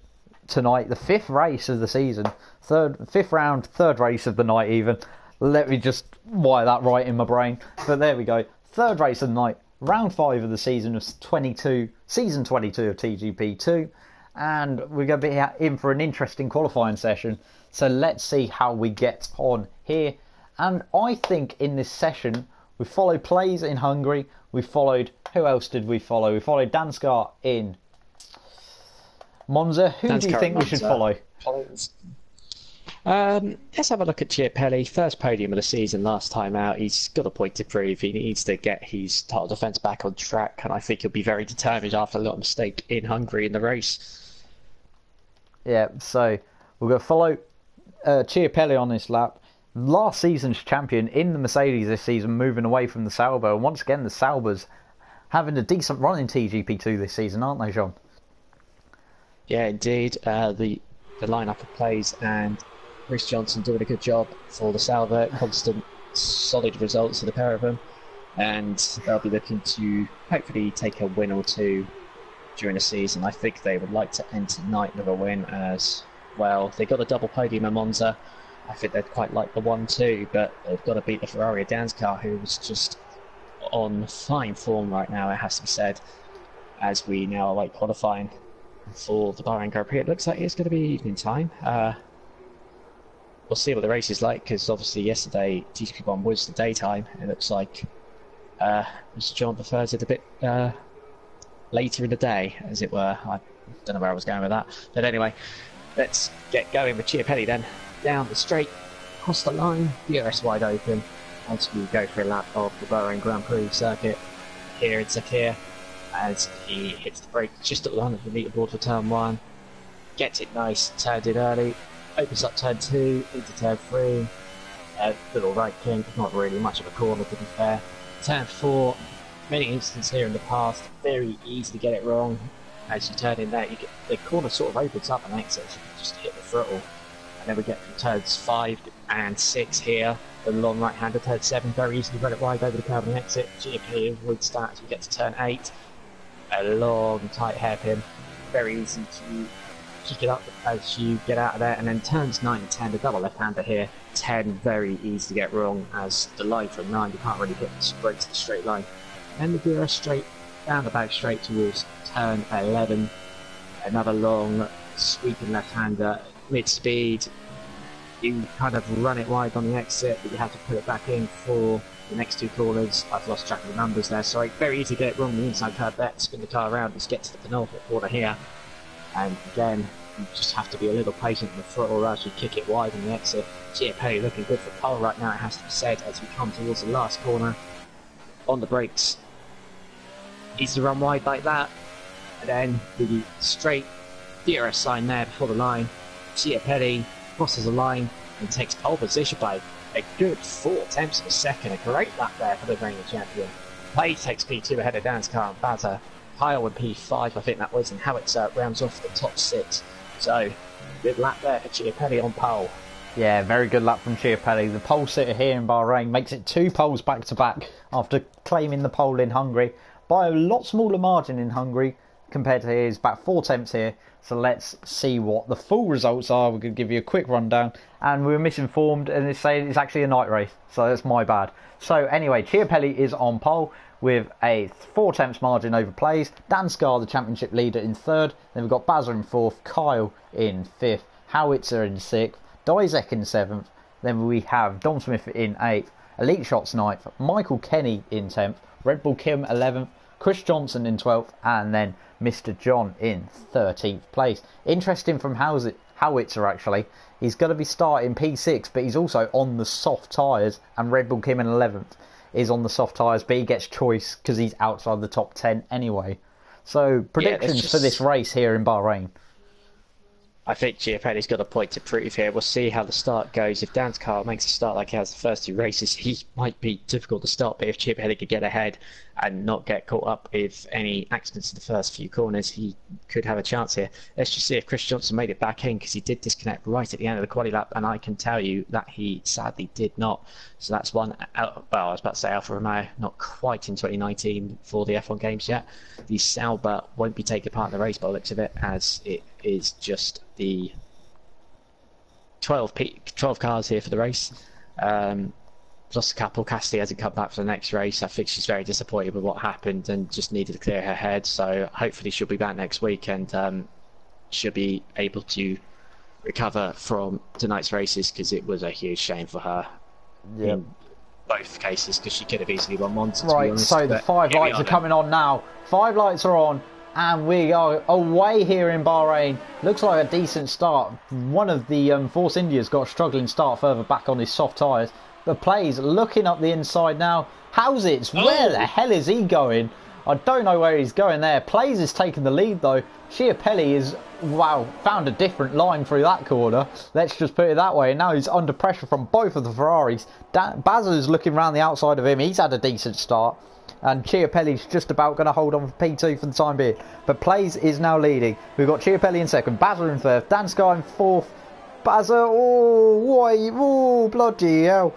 Speaker 1: tonight, the 5th race of the season. 5th round, 3rd race of the night even. Let me just wire that right in my brain. But there we go. 3rd race of the night, round 5 of the season of season 22 of TGP2. And we're going to be in for an interesting qualifying session. So let's see how we get on here. And I think in this session, we followed Plays in Hungary. We followed, who else did we follow? We followed Danskar in Monza. Who do you think we should follow?
Speaker 2: Let's have a look at Chiapelli. First podium of the season last time out. He's got a point to prove. He needs to get his title defence back on track, and I think he'll be very determined after a little mistake in Hungary in the race.
Speaker 1: Yeah, so we're going to follow Chiapelli on this lap. Last season's champion in the Mercedes this season, moving away from the Sauber. And once again, the Saubers having a decent run in TGP2 this season, aren't they, John?
Speaker 2: Yeah, indeed. The lineup of plays and Chris Johnson doing a good job for the Sauber. Constant, solid results for the pair of them. And they'll be looking to hopefully take a win or two during the season. I think they would like to end tonight with a win as well. They got a double podium at Monza. I think they'd quite like the 1-2, but they've got to beat the Ferrari Dan's car, who's just on fine form right now, it has to be said, as we now await qualifying for the Bahrain Grand Prix. It looks like it's going to be evening time. We'll see what the race is like, because obviously yesterday GP1 was the daytime. It looks like Mr. John prefers it a bit later in the day, as it were. I don't know where I was going with that. But anyway, let's get going with Chiapelli then. Down the straight, across the line, DRS wide open, as we go for a lap of the Bahrain Grand Prix circuit here in Sakir, as he hits the brake just at the line of the leaderboard for turn 1, gets it nice, turned it early, opens up turn 2, into turn 3, little right kink, not really much of a corner to be fair. Turn 4, many instances here in the past, very easy to get it wrong. As you turn in there, you get, the corner sort of opens up and exits, you can just hit the throttle. And then we get from turns 5 and 6 here, the long right-hander, turn 7, very easily run it wide over the curb and exit. Chiapelli avoids that as we get to turn 8, a long tight hairpin, very easy to kick it up as you get out of there. And then turns 9 and 10, the double left-hander here, 10 very easy to get wrong as the line from 9, you can't really hit the brakes to the straight line. And the DRS straight, down the back straight towards turn 11, another long sweeping left-hander, mid-speed. You kind of run it wide on the exit, but you have to put it back in for the next 2 corners. I've lost track of the numbers there, sorry. Very easy to get it wrong on the inside curve there, spin the car around, just get to the penultimate corner here. And again, you just have to be a little patient in the throttle as you kick it wide on the exit. Chiapelli looking good for pole right now, it has to be said, as we come towards the last corner. On the brakes, easy to run wide like that, and then the straight DRS sign there before the line. Chiapelli crosses the line and takes pole position by a good 4 tenths of a second. A great lap there for the reigning champion. Play takes P2 ahead of Dan's car and Bazza. Kyle in P5, I think that was, and Howitzer rounds off the top 6. So, good lap there for Chiapelli on pole.
Speaker 1: Yeah, very good lap from Chiapelli. The pole sitter here in Bahrain makes it 2 poles back to back after claiming the pole in Hungary by a lot smaller margin in Hungary compared to his, about 4 tenths here. So let's see what the full results are. We're going to give you a quick rundown, and we were misinformed and it's saying it's actually a night race, so that's my bad. So anyway, Chiapelli is on pole with a 4 tenths margin over Plays. Dan Scar, the championship leader, in 3rd. Then we've got Bazza in 4th, Kyle in 5th, Howitzer in 6th, Dizek in 7th. Then we have Dom Smith in 8th, Elite Shots 9th, Michael Kenny in 10th, Red Bull Kim 11th, Chris Johnson in 12th, and then Mr. John in 13th place. Interesting from Howitzer actually. He's going to be starting P6, but he's also on the soft tyres, and Red Bull Kim in 11th is on the soft tyres, but he gets choice because he's outside the top 10 anyway. So predictions for this race here in Bahrain.
Speaker 2: I think Chiapelli's got a point to prove here. We'll see how the start goes. If Dan's car makes a start like he has the first 2 races, he might be difficult to start, but if Chiapelli could get ahead and not get caught up with any accidents in the first few corners, he could have a chance here. Let's just see if Chris Johnson made it back in, because he did disconnect right at the end of the quali lap, and I can tell you that he sadly did not. So that's one, well, I was about to say Alfa Romeo, not quite in 2019 for the F1 games yet. The Sauber won't be taking part in the race by the looks of it, as it is just the 12 cars here for the race. Plus a couple. Cassidy hasn't come back for the next race. I think she's very disappointed with what happened and just needed to clear her head. So hopefully she'll be back next week and she'll be able to recover from tonight's races, because it was a huge shame for her in both cases, because she could have easily won one.
Speaker 1: Right, so the 5 lights are coming on now. 5 lights are on, And we are away here in Bahrain. Looks like a decent start. One of the Force India's got a struggling start further back on his soft tyres. But Plays looking up the inside now. How's it? Where the hell is he going? I don't know where he's going there. Plays is taking the lead though. Chiapelli is, wow, found a different line through that corner. Let's just put it that way. And now he's under pressure from both of the Ferraris. Bazza's looking around the outside of him. He's had a decent start. And Chiapelli's just about going to hold on for P2 for the time being. But Plays is now leading. We've got Chiapelli in second, Bazza in third, Danskar in fourth. Bazza, oh, bloody hell.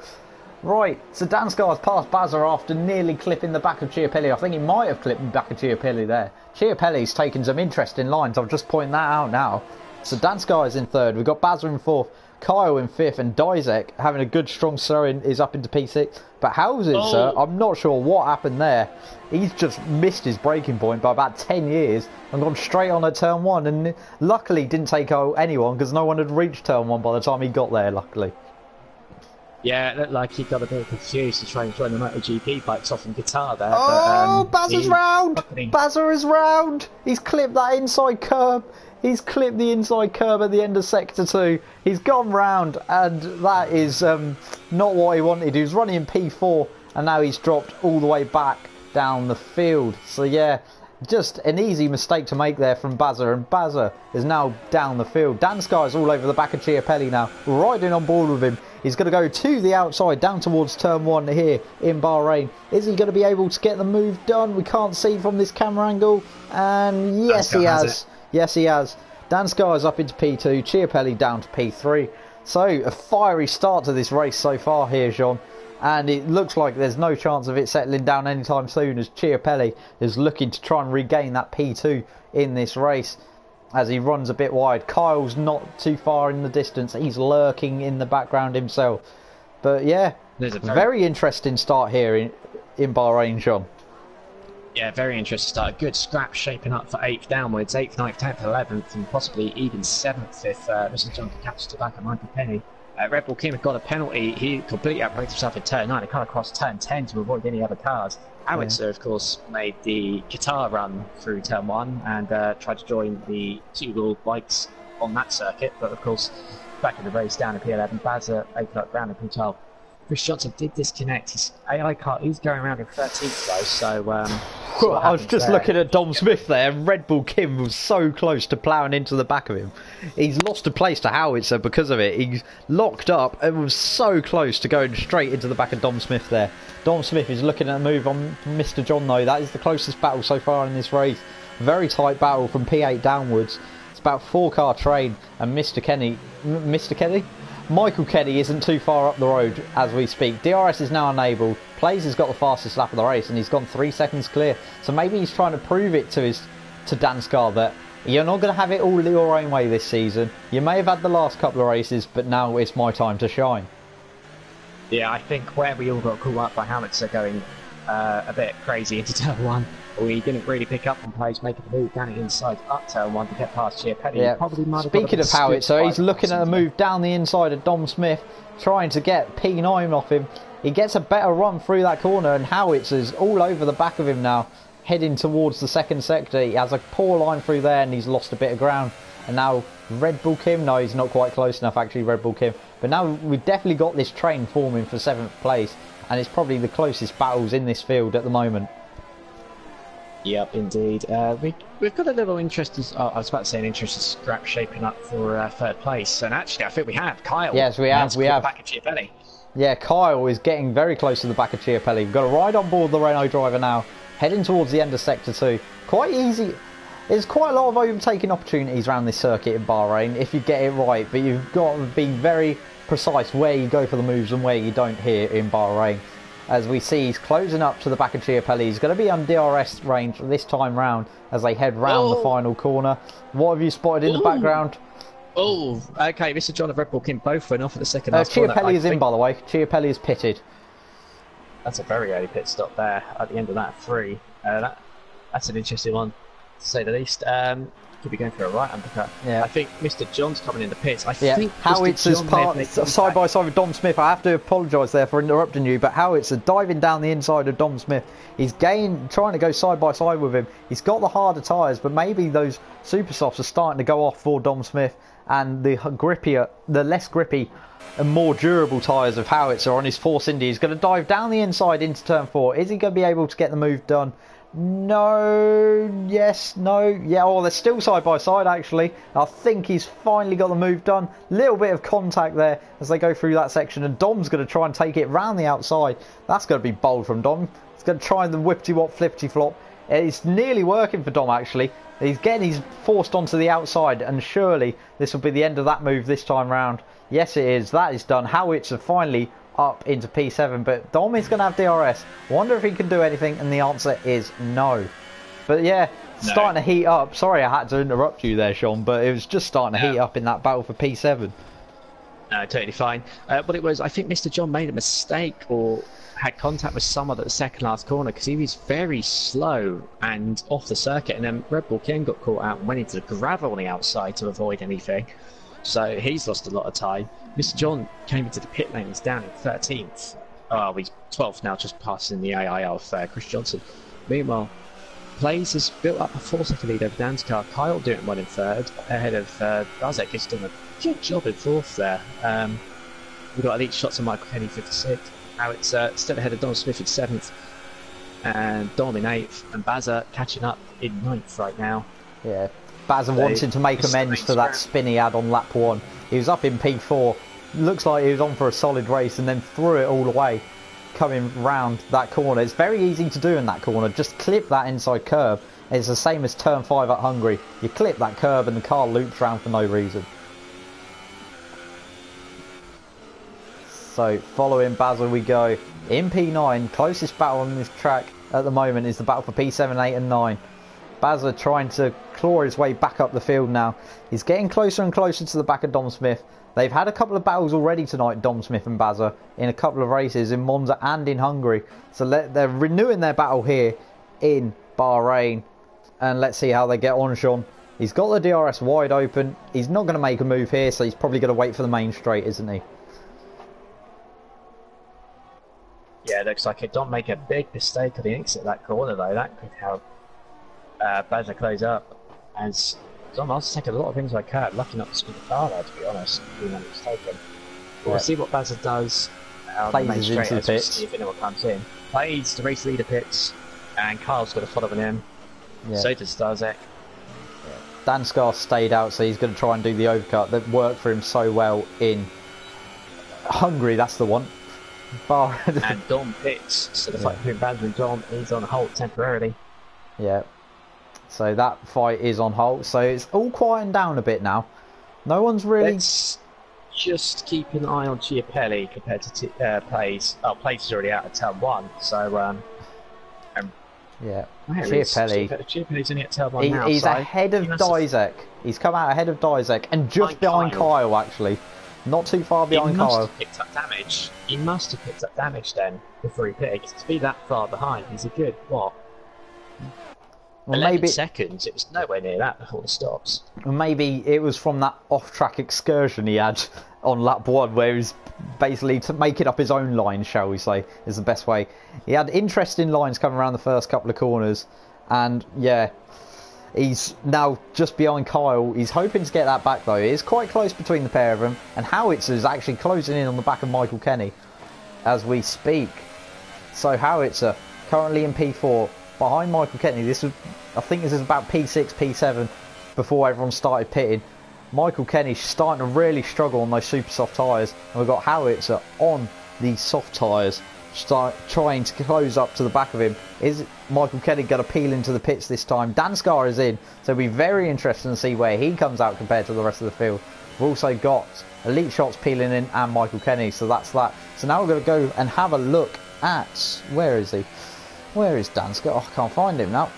Speaker 1: Right, so Danskar's passed Bazza after nearly clipping the back of Chiapelli. I think he might have clipped the back of Chiapelli there. Chiapelli's taken some interesting lines. I'll just point that out now. So Danskar is in third. We've got Bazza in fourth, Kyle in fifth, and Dizek having a good strong throwing is up into P6. But how's it, sir? I'm not sure what happened there. He's just missed his braking point by about 10 years and gone straight on at turn one. And luckily didn't take out anyone because no one had reached turn one by the time he got there, luckily.
Speaker 2: Yeah, it looked like he got a bit confused to try and join the MotoGP bikes off in Qatar there.
Speaker 1: Oh, Bazza's round! Bazza is round! He's clipped that inside curb. He's clipped the inside curb at the end of Sector 2. He's gone round, and that is not what he wanted. He was running in P4, and now he's dropped all the way back down the field. So yeah, just an easy mistake to make there from Bazza, and Bazza is now down the field. Danskar is all over the back of Chiapelli now, riding on board with him. He's going to go to the outside, down towards turn one here in Bahrain. Is he going to be able to get the move done? We can't see from this camera angle. And yes, he has. Yes, he has. Danskar is up into P2, Chiapelli down to P3. So, a fiery start to this race so far here, Jean. And it looks like there's no chance of it settling down anytime soon, as Chiapelli is looking to try and regain that P2 in this race as he runs a bit wide. Kyle's not too far in the distance. He's lurking in the background himself. But yeah, very interesting start here in Bahrain, Jean.
Speaker 2: Yeah, very interesting start. A good scrap shaping up for 8th downwards, 8th, 9th, 10th, 11th, and possibly even 7th if Mr. John can catch the back of Michael Penny. Red Bull Kim got a penalty. He completely outbraked himself in turn 9. He cut across turn 10 to avoid any other cars. Howitzer, of course, made the Qatar run through turn 1 and tried to join the two-wheel bikes on that circuit. But, of course, back in the race down in P11, Bazza opened up ground in P12. Chris Johnson did disconnect his AI car. He's going around in 13th though, so
Speaker 1: I was just looking at Dom Smith there. Red Bull Kim was so close to ploughing into the back of him. He's lost a place to Howitzer because of it. He's locked up and was so close to going straight into the back of Dom Smith there. Dom Smith is looking at a move on Mr. John though. That is the closest battle so far in this race. Very tight battle from P8 downwards. It's about 4-car train, and Michael Kenny isn't too far up the road as we speak. DRS is now enabled. Plays has got the fastest lap of the race and he's gone 3 seconds clear. So maybe he's trying to prove it to Danskar that you're not going to have it all your own way this season. You may have had the last couple of races, but now it's my time to shine.
Speaker 2: Yeah, I think where we all got caught up by Howitzer going a bit crazy into turn 1, we didn't really pick up on Plays making the move down the inside up turn 1 to get past Chiapelli. Yeah.
Speaker 1: Speaking of Howitzer, he's looking at a move down the inside of Dom Smith, trying to get P9 off him. He gets a better run through that corner, and Howitzer's all over the back of him now, heading towards the second sector. He has a poor line through there, and he's lost a bit of ground. And now Red Bull Kim, no, he's not quite close enough actually, Red Bull Kim. But now we've definitely got this train forming for 7th place, and it's probably the closest battles in this field at the moment.
Speaker 2: Yep, indeed. We've got a little interesting, I was about to say an interesting scrap shaping up for 3rd place, and actually I think we have Kyle.
Speaker 1: Yes, we have.
Speaker 2: Back at Chiapelli.
Speaker 1: Yeah, Kyle is getting very close to the back of Chiapelli. We've got to ride on board the Renault driver now, heading towards the end of Sector 2. Quite easy. There's quite a lot of overtaking opportunities around this circuit in Bahrain if you get it right, but you've got to be very precise where you go for the moves and where you don't here in Bahrain. As we see, he's closing up to the back of Chiapelli. He's going to be on DRS range this time round as they head round the final corner. What have you spotted in the background?
Speaker 2: Oh, okay, Mr. John of Red Bull Kim both went off at the second last corner.
Speaker 1: Chiapelli is in, by the way. Chiapelli is pitted.
Speaker 2: That's a very early pit stop there at the end of that 3. That's an interesting one, to say the least. could be going for a right undercut.
Speaker 1: Yeah.
Speaker 2: I think Mr. John's coming in the pits. I
Speaker 1: Yeah,
Speaker 2: think
Speaker 1: Howitzer's part side by side with Dom Smith. I have to apologise there for interrupting you, but Howitzer diving down the inside of Dom Smith. He's trying to go side by side with him. He's got the harder tyres, but maybe those super softs are starting to go off for Dom Smith, and the less grippy and more durable tyres of Howitzer on his Force Indy. He's going to dive down the inside into turn 4. Is he going to be able to get the move done? No, yes, no, yeah, oh, they're still side by side actually. I think he's finally got the move done. Little bit of contact there as they go through that section, and Dom's going to try and take it round the outside. That's going to be bold from Dom. He's going to try the whippity-wop, flippity-flop. It's nearly working for Dom actually. He's forced onto the outside, and surely this will be the end of that move this time round. Yes, it is. That is done. Howitzer finally up into P7, but Dom is going to have DRS. Wonder if he can do anything, and the answer is no. But yeah, no. Starting to heat up. Sorry I had to interrupt you there, Sean, but it was just starting to heat up in that battle for P7.
Speaker 2: No, totally fine. What it was, I think Mr. John made a mistake or had contact with someone at the second last corner, because he was very slow and off the circuit, and then Red Bull Ken got caught out and went into the gravel on the outside to avoid anything. So he's lost a lot of time. Mr. John came into the pit lane, he's down in 13th. Oh, he's 12th now, just passing the AI of Chris Johnson. Meanwhile, Plays has built up a 4-second lead over Dan's car. Kyle doing well in 3rd, ahead of Razek. He's done a good job in 4th there. We've got elite shots on Michael Kenny 56th. Now it's still ahead of Dom Smith in 7th. And Dom in 8th. And Bazza catching up in 9th right now.
Speaker 1: Yeah. Bazza wanted to make amends for that spin he had on lap 1. He was up in P4. Looks like he was on for a solid race and then threw it all away coming round that corner. It's very easy to do in that corner. Just clip that inside curve. It's the same as turn 5 at Hungary. You clip that curve and the car loops round for no reason. So following Bazza we go. In P9, closest battle on this track at the moment is the battle for P7, 8 and 9. Bazza trying to claw his way back up the field now. He's getting closer and closer to the back of Dom Smith. They've had a couple of battles already tonight, Dom Smith and Bazza, in a couple of races in Monza and in Hungary. So they're renewing their battle here in Bahrain. And let's see how they get on, Sean. He's got the DRS wide open. He's not going to make a move here, so he's probably going to wait for the main straight, isn't he?
Speaker 2: Yeah, it looks like it. Don't make a big mistake at the exit of that corner, though. That could help Bazza close up. As Dom has taken a lot of things like that. Lucky not to spin the car there, to be honest. Being mistaken. We'll see what Bazza does.
Speaker 1: Plays into the pits.
Speaker 2: See if anyone comes in. Plays the race leader pits, and Kyle's going to follow him. Yeah. So does Starzek.
Speaker 1: Danskar stayed out, so he's going to try and do the overcut that worked for him so well in Hungary. That's the one.
Speaker 2: And Dom pits, so the fight between Bazza and Dom is on hold temporarily.
Speaker 1: Yeah. So that fight is on hold. So it's all quieting down a bit now. No one's really.
Speaker 2: Let's just keep an eye on Chiapelli compared to Plays. Oh, Plays is already out of turn 1. So
Speaker 1: yeah, Chiapelli's
Speaker 2: only at turn 1 now.
Speaker 1: He's ahead of Dizek. He's come out ahead of Dizek and just behind Kyle actually. Not too far behind Kyle.
Speaker 2: He must have picked up damage. He must have picked up damage then before he picked. To be that far behind, he's a good what? Well, 11 seconds. It was nowhere near that before the stops.
Speaker 1: Maybe it was from that off-track excursion he had on lap 1, where he's basically to make it up his own line, shall we say, is the best way. He had interesting lines coming around the first couple of corners, and yeah, he's now just behind Kyle. He's hoping to get that back though. It is quite close between the pair of them, and Howitzer is actually closing in on the back of Michael Kenny as we speak. So Howitzer currently in P4 behind Michael Kenny. I think this is about P6, P7 before everyone started pitting. Michael Kenny's starting to really struggle on those super soft tyres, and we've got Howitzer on the soft tyres trying to close up to the back of him. Is Michael Kenny going to peel into the pits this time? Danskar is in, so it'll be very interesting to see where he comes out compared to the rest of the field. We've also got Elite Shots peeling in and Michael Kenny, so that's that. So now we're going to go and have a look at, where is he? Where is Danskar? Oh, I can't find him now.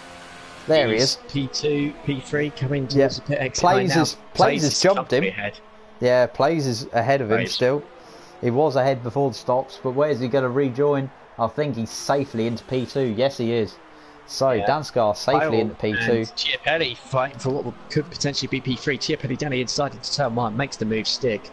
Speaker 1: There he is.
Speaker 2: P2, P3 coming towards the pit exit line now.
Speaker 1: Plays has jumped him.
Speaker 2: Ahead.
Speaker 1: Yeah, Plays is ahead of him still. He was ahead before the stops, but where is he going to rejoin? I think he's safely into P2. Yes, he is. So
Speaker 2: Yeah.
Speaker 1: Danskar safely into P2.
Speaker 2: And Chiapelli fighting for what could potentially be P3. Chiapelli down the inside into turn 1, makes the move stick.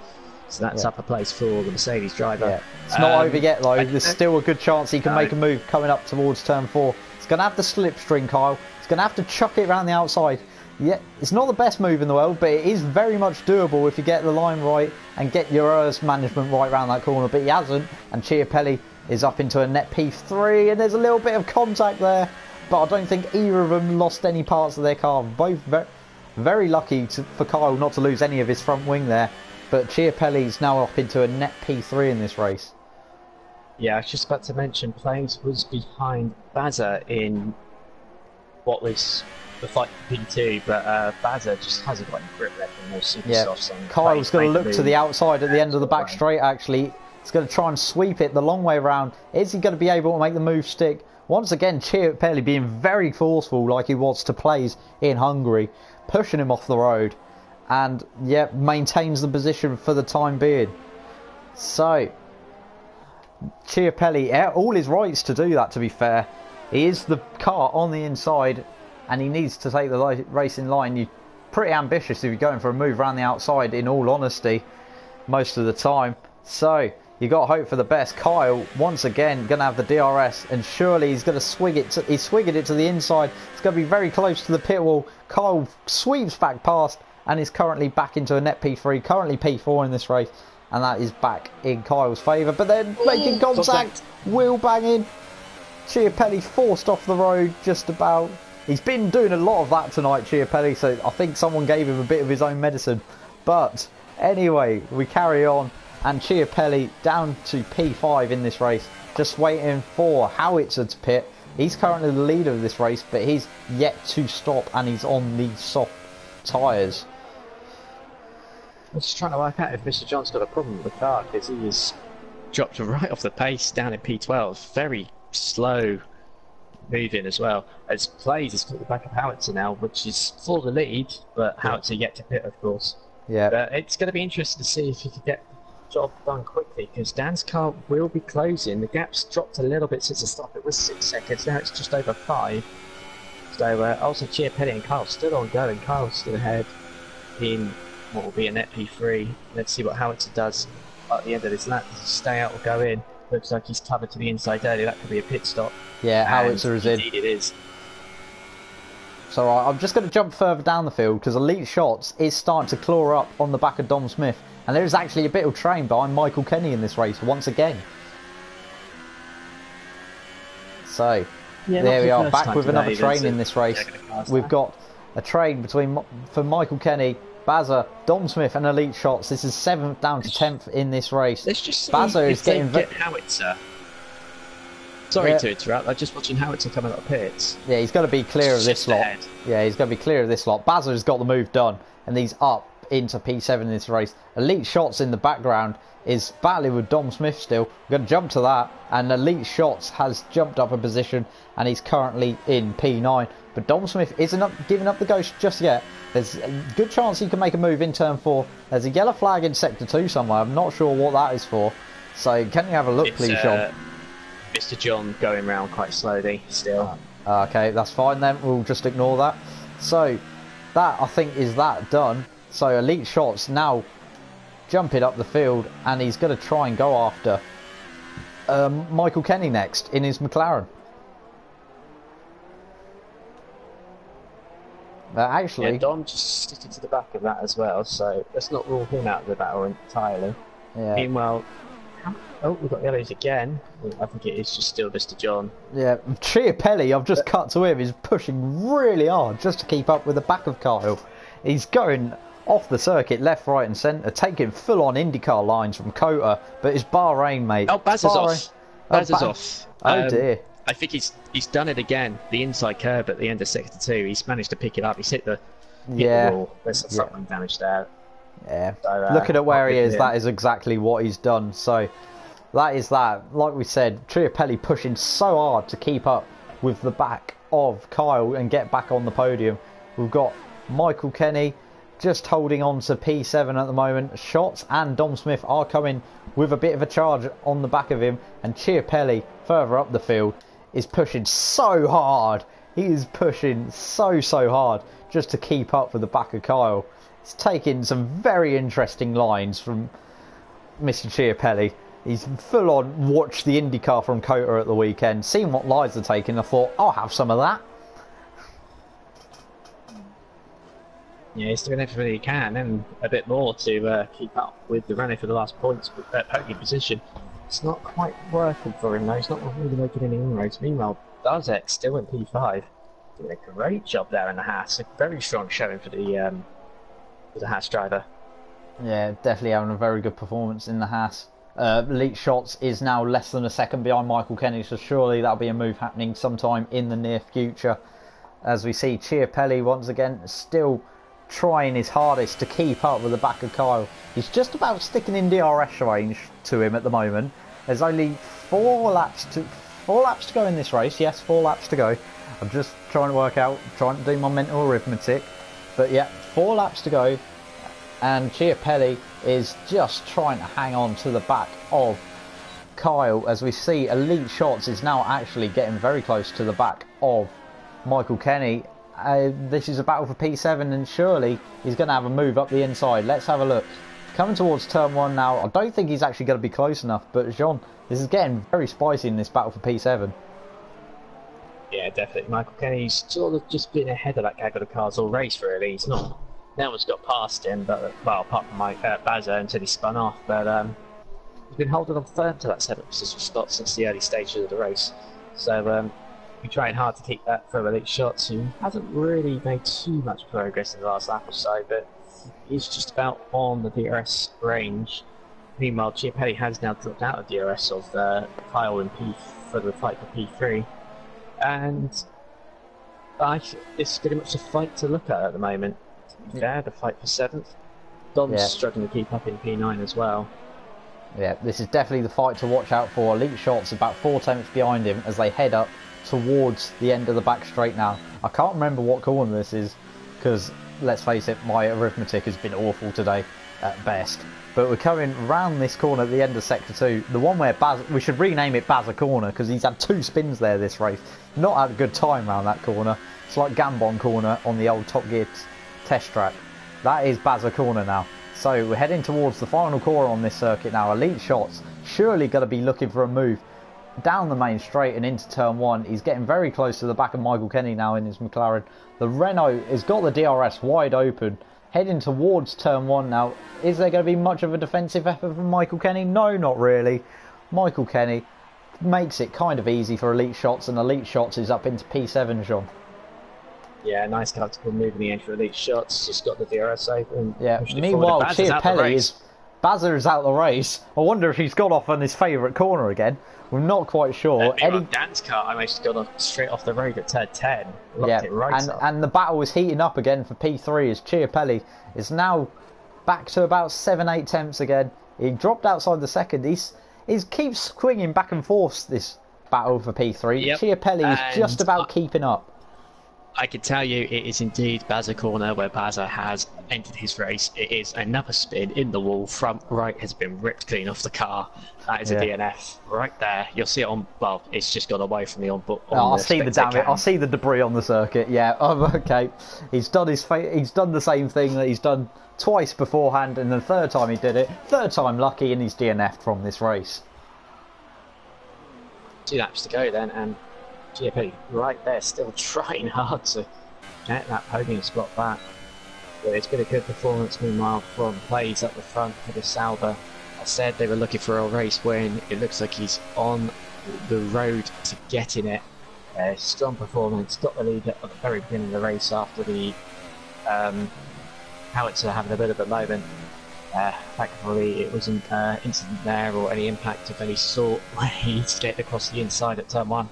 Speaker 2: So that's up a place for the Mercedes driver.
Speaker 1: Yeah. It's not over yet though. There's
Speaker 2: know.
Speaker 1: still a good chance he can make a move coming up towards turn 4. He's going to have the slipstream, Kyle. He's going to have to chuck it around the outside. Yeah, it's not the best move in the world, but it is very much doable if you get the line right and get your management right around that corner. But he hasn't, and Chiapelli is up into a net P3, and there's a little bit of contact there. But I don't think either of them lost any parts of their car. Both very lucky for Kyle not to lose any of his front wing there. But Chiapelli's now up into a net P3 in this race.
Speaker 2: Yeah, I was just about to mention, Plains was behind Baza in what was the fight for P2, but Baza just hasn't got any grip left in those super softs.
Speaker 1: Kyle's going to look to the outside at the end of the back straight, actually. He's going to try and sweep it the long way around. Is he going to be able to make the move stick? Once again, Chiapelli being very forceful like he was to Plays in Hungary, pushing him off the road. And, yeah, maintains the position for the time being. So, Chiapelli, all his rights to do that, to be fair. He is the car on the inside, and he needs to take the racing line. You're pretty ambitious if you're going for a move around the outside, in all honesty, most of the time. So, you got to hope for the best. Kyle, once again, going to have the DRS, and surely he's going to swing it. He's swinging it to the inside. It's going to be very close to the pit wall. Kyle sweeps back past, and is currently back into a net P3, currently P4 in this race, and that is back in Kyle's favour. But then making contact, wheel banging. Chiapelli forced off the road just about. He's been doing a lot of that tonight, Chiapelli, so I think someone gave him a bit of his own medicine. But anyway, we carry on, and Chiapelli down to P5 in this race, just waiting for Howitzer to pit. He's currently the leader of this race, but he's yet to stop, and he's on the soft tyres.
Speaker 2: I'm just trying to work out if Mr. John's got a problem with the car, because he is dropped right off the pace down in P12. Very slow moving as well. As Plays has got the back of Howitzer now, which is for the lead, but Howitzer yet to pit, of course.
Speaker 1: Yeah.
Speaker 2: But it's going to be interesting to see if he can get the job done quickly, because Dan's car will be closing. The gap's dropped a little bit since the stop. It was 6 seconds, now it's just over 5. So also Chiapelli and Kyle still ongoing. Kyle's still ahead in what will be a net P3. Let's see what Howitzer does at the end of this lap. Does he stay out or go in? Looks like he's covered to the inside early. That could be a pit stop.
Speaker 1: Yeah, Howitzer is in.
Speaker 2: Indeed it is.
Speaker 1: So I'm just going to jump further down the field, because Elite Shots is starting to claw up on the back of Dom Smith. And there is actually a bit of train behind Michael Kenny in this race once again. So there we are, back with another train in this race. We've got a train for Michael Kenny, Baza, Dom Smith and Elite Shots. This is 7th down to 10th in this race.
Speaker 2: Let's just see
Speaker 1: Baza
Speaker 2: if
Speaker 1: is getting
Speaker 2: they get Howitzer. Sorry to interrupt, I'm just watching Howitzer coming out of pits.
Speaker 1: Yeah, he's got to be clear of this lot. Yeah, he's got to be clear of this lot. Baza has got the move done, and he's up into P7 in this race. Elite Shots in the background is battling with Dom Smith still. We're going to jump to that, and Elite Shots has jumped up a position, and he's currently in P9. But Dom Smith isn't giving up the ghost just yet. There's a good chance he can make a move in turn 4. There's a yellow flag in sector 2 somewhere. I'm not sure what that is for. So can you have a look, please, John?
Speaker 2: Mr. John going round quite slowly still.
Speaker 1: Okay, that's fine then. We'll just ignore that. So that, I think, is that done. So Elite Shots now jumping up the field, and he's going to try and go after Michael Kenny next in his McLaren. Actually,
Speaker 2: yeah, Dom just sticking to the back of that as well, so let's not rule him out of the battle entirely.
Speaker 1: Yeah.
Speaker 2: Meanwhile, we've got yellows again. I think it is just still Mr. John.
Speaker 1: Yeah, Chiapelli, I've just cut to him, is pushing really hard just to keep up with the back of Kyle. He's going off the circuit, left, right and centre, taking full-on IndyCar lines from Cota, but it's Bahrain, mate.
Speaker 2: Oh, Baz is off. Baz is off.
Speaker 1: Oh dear.
Speaker 2: I think he's done it again. The inside curb at the end of sector 2. He's managed to pick it up. He's hit the wall. There's some front wing damage there.
Speaker 1: Yeah.
Speaker 2: So,
Speaker 1: looking at where he is, that is exactly what he's done. So that is that. Like we said, Chiapelli pushing so hard to keep up with the back of Kyle and get back on the podium. We've got Michael Kenny just holding on to P7 at the moment. Shots and Dom Smith are coming with a bit of a charge on the back of him, and Chiapelli further up the field is pushing so hard. He is pushing so hard just to keep up with the back of Kyle. He's taking some very interesting lines from Mr. Chiapelli. He's full on watched the IndyCar from Cota at the weekend, seen what lines are taking. I thought, I'll have some of that.
Speaker 2: Yeah, he's doing everything he can and a bit more to keep up with the runner for the last points podium position. It's not quite working for him though. He's not really making any inroads. Meanwhile, Dazek still in P5, doing a great job there in the Haas. A very strong showing for the Haas driver.
Speaker 1: Yeah, definitely having a very good performance in the Haas. Elite Shots is now less than a second behind Michael Kenny, so surely that'll be a move happening sometime in the near future. As we see Chiapelli once again still trying his hardest to keep up with the back of Kyle. He's just about sticking in DRS range to him at the moment. There's only 4 laps to go in this race. Yes, 4 laps to go. I'm just trying to do my mental arithmetic. But yeah, 4 laps to go. And Chiapelli is just trying to hang on to the back of Kyle. As we see, Elite Shots is now actually getting very close to the back of Michael Kenny. This is a battle for P7 and surely he's going to have a move up the inside. Let's have a look. Coming towards turn 1 now. I don't think he's actually going to be close enough, but Jean, this is getting very spicy in this battle for P7.
Speaker 2: Yeah, definitely. Michael Kenny's sort of just been ahead of that guy with the cars all race, really. He's not... No one's got past him, but well, apart from Bazza until he spun off. But he's been holding on firm to that 7th position spot since the early stages of the race. So we're trying hard to keep that from Elite Shots, who hasn't really made too much progress in the last lap or so, but he's just about on the DRS range. Meanwhile, Chiapelli has now dropped out of DRS of Kyle and P for the fight for P3, and it's pretty much a fight to look at the moment. To be fair, the fight for 7th. Dom's struggling to keep up in P9 as well.
Speaker 1: Yeah, this is definitely the fight to watch out for. Elite Shots about 4 tenths behind him as they head up towards the end of the back straight now. I can't remember what corner this is because, let's face it, my arithmetic has been awful today at best. But we're coming round this corner at the end of sector 2. The one where we should rename it Bazza Corner because he's had 2 spins there this race. Not had a good time around that corner. It's like Gambon Corner on the old Top Gear test track. That is Bazza Corner now. So we're heading towards the final corner on this circuit now. Elite Shots surely going to be looking for a move down the main straight and into turn 1. He's getting very close to the back of Michael Kenny now in his McLaren. The Renault has got the DRS wide open, heading towards turn 1 now. Is there going to be much of a defensive effort from Michael Kenny? No, not really. Michael Kenny makes it kind of easy for Elite Shots, and Elite Shots is up into P7, Jean.
Speaker 2: Yeah, nice comfortable move in the end for Elite Shots. Just got the DRS open.
Speaker 1: Yeah, meanwhile, Chiapelli is... Bazza is out the race. I wonder if he's got off on his favourite corner again. We're not quite sure.
Speaker 2: Dan's car almost got off straight off the road at turn 10.
Speaker 1: Yeah, and the battle is heating up again for P3 as Chiapelli is now back to about 7-8 tenths again. He dropped outside the second. He keeps swinging back and forth this battle for P3. Yep. Chiapelli is just about keeping up.
Speaker 2: I can tell you it is indeed Bazza Corner where Bazza has entered his race. It is another spin in the wall. Front right has been ripped clean off the car. That is a DNF right there. You'll see it on, well, it's just gone away from the on.
Speaker 1: I'll see the damage. I'll see the debris on the circuit. Yeah, okay. He's done he's done the same thing that he's done twice beforehand, and the third time he did it, third time lucky, and he's DNF'd from this race.
Speaker 2: 2 laps to go then, and Chiapelli right there, still trying hard to get that podium spot back. But it's been a good performance meanwhile from Plays up the front for the Sauber. I said they were looking for a race win. It looks like he's on the road to getting it. Strong performance, got the lead at the very beginning of the race after the Howitzer having a bit of a moment. Thankfully it wasn't incident there or any impact of any sort where he's getting across the inside at turn 1.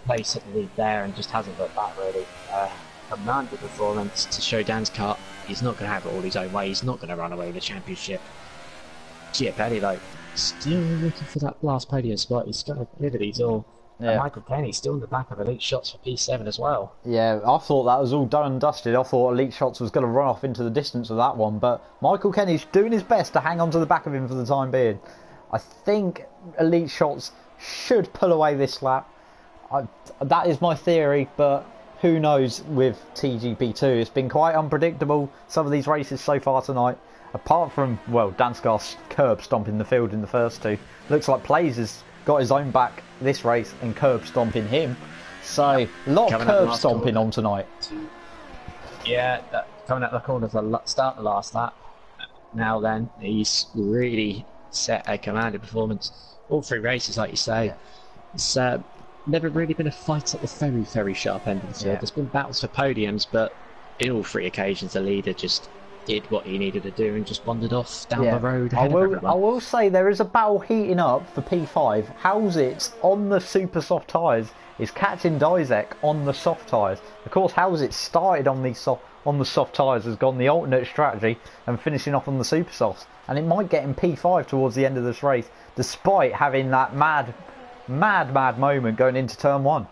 Speaker 2: Place at the lead there and just hasn't looked back really. Commanded performance to show Dan's car. He's not going to have it all his own way. He's not going to run away with the championship. Chiapelli though, still looking for that last podium spot. He's got to give it his all. Yeah. And Michael Kenny still in the back of Elite Shots for P7 as well.
Speaker 1: Yeah, I thought that was all done and dusted. I thought Elite Shots was going to run off into the distance with that one, but Michael Kenny's doing his best to hang on to the back of him for the time being. I think Elite Shots should pull away this lap. That is my theory, but who knows with TGP2? It's been quite unpredictable, some of these races so far tonight. Apart from, well, Danskar's curb stomping the field in the first two. Looks like Plays has got his own back this race and curb stomping him. So, a lot of curb stomping on tonight.
Speaker 2: Yeah, coming out the corner to start the last lap. Now then, he's really set a commanding performance. All three races, like you say. It's never really been a fight at the very, very sharp end of the field. There's been battles for podiums, but in all three occasions, the leader just did what he needed to do and just wandered off down the road.
Speaker 1: I will say there is a battle heating up for P5. Howsitz on the super soft tyres is catching Dizek on the soft tyres. Of course, Howsitz started on the soft tyres, has gone the alternate strategy and finishing off on the super softs. And it might get him P5 towards the end of this race, despite having that mad moment going into turn 1.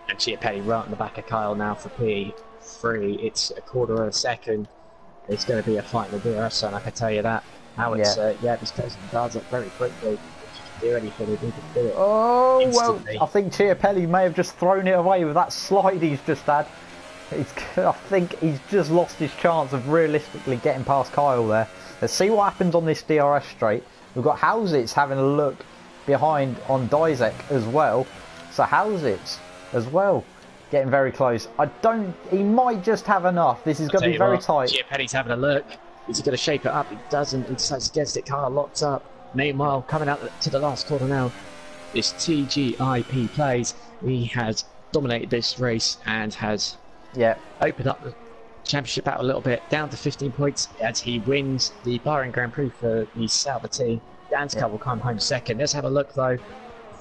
Speaker 2: And Chiapelli right on the back of Kyle now for P3. It's a quarter of a second. It's going to be a fight in the DRS zone, I can tell you that. Now it's, he's closing the guards up very quickly. If you can do anything, he can do it.
Speaker 1: Oh,
Speaker 2: instantly.
Speaker 1: Well, I think Chiapelli may have just thrown it away with that slide he's just had. I think he's just lost his chance of realistically getting past Kyle there. Let's see what happens on this DRS straight. We've got Howsitz having a look behind on Dizek as well. So Howsitz as well getting very close. He might just have enough. This is going to be very tight.
Speaker 2: Chiapelli's having a look. Is he going to shape it up? He doesn't. He decides to get it. Kyle locked up. Meanwhile, coming out to the last corner now, this TGIP Plays. He has dominated this race and has opened up the championship out a little bit, down to 15 points as he wins the Bahrain Grand Prix for the Sauber team. Danskar will come home second. Let's have a look though.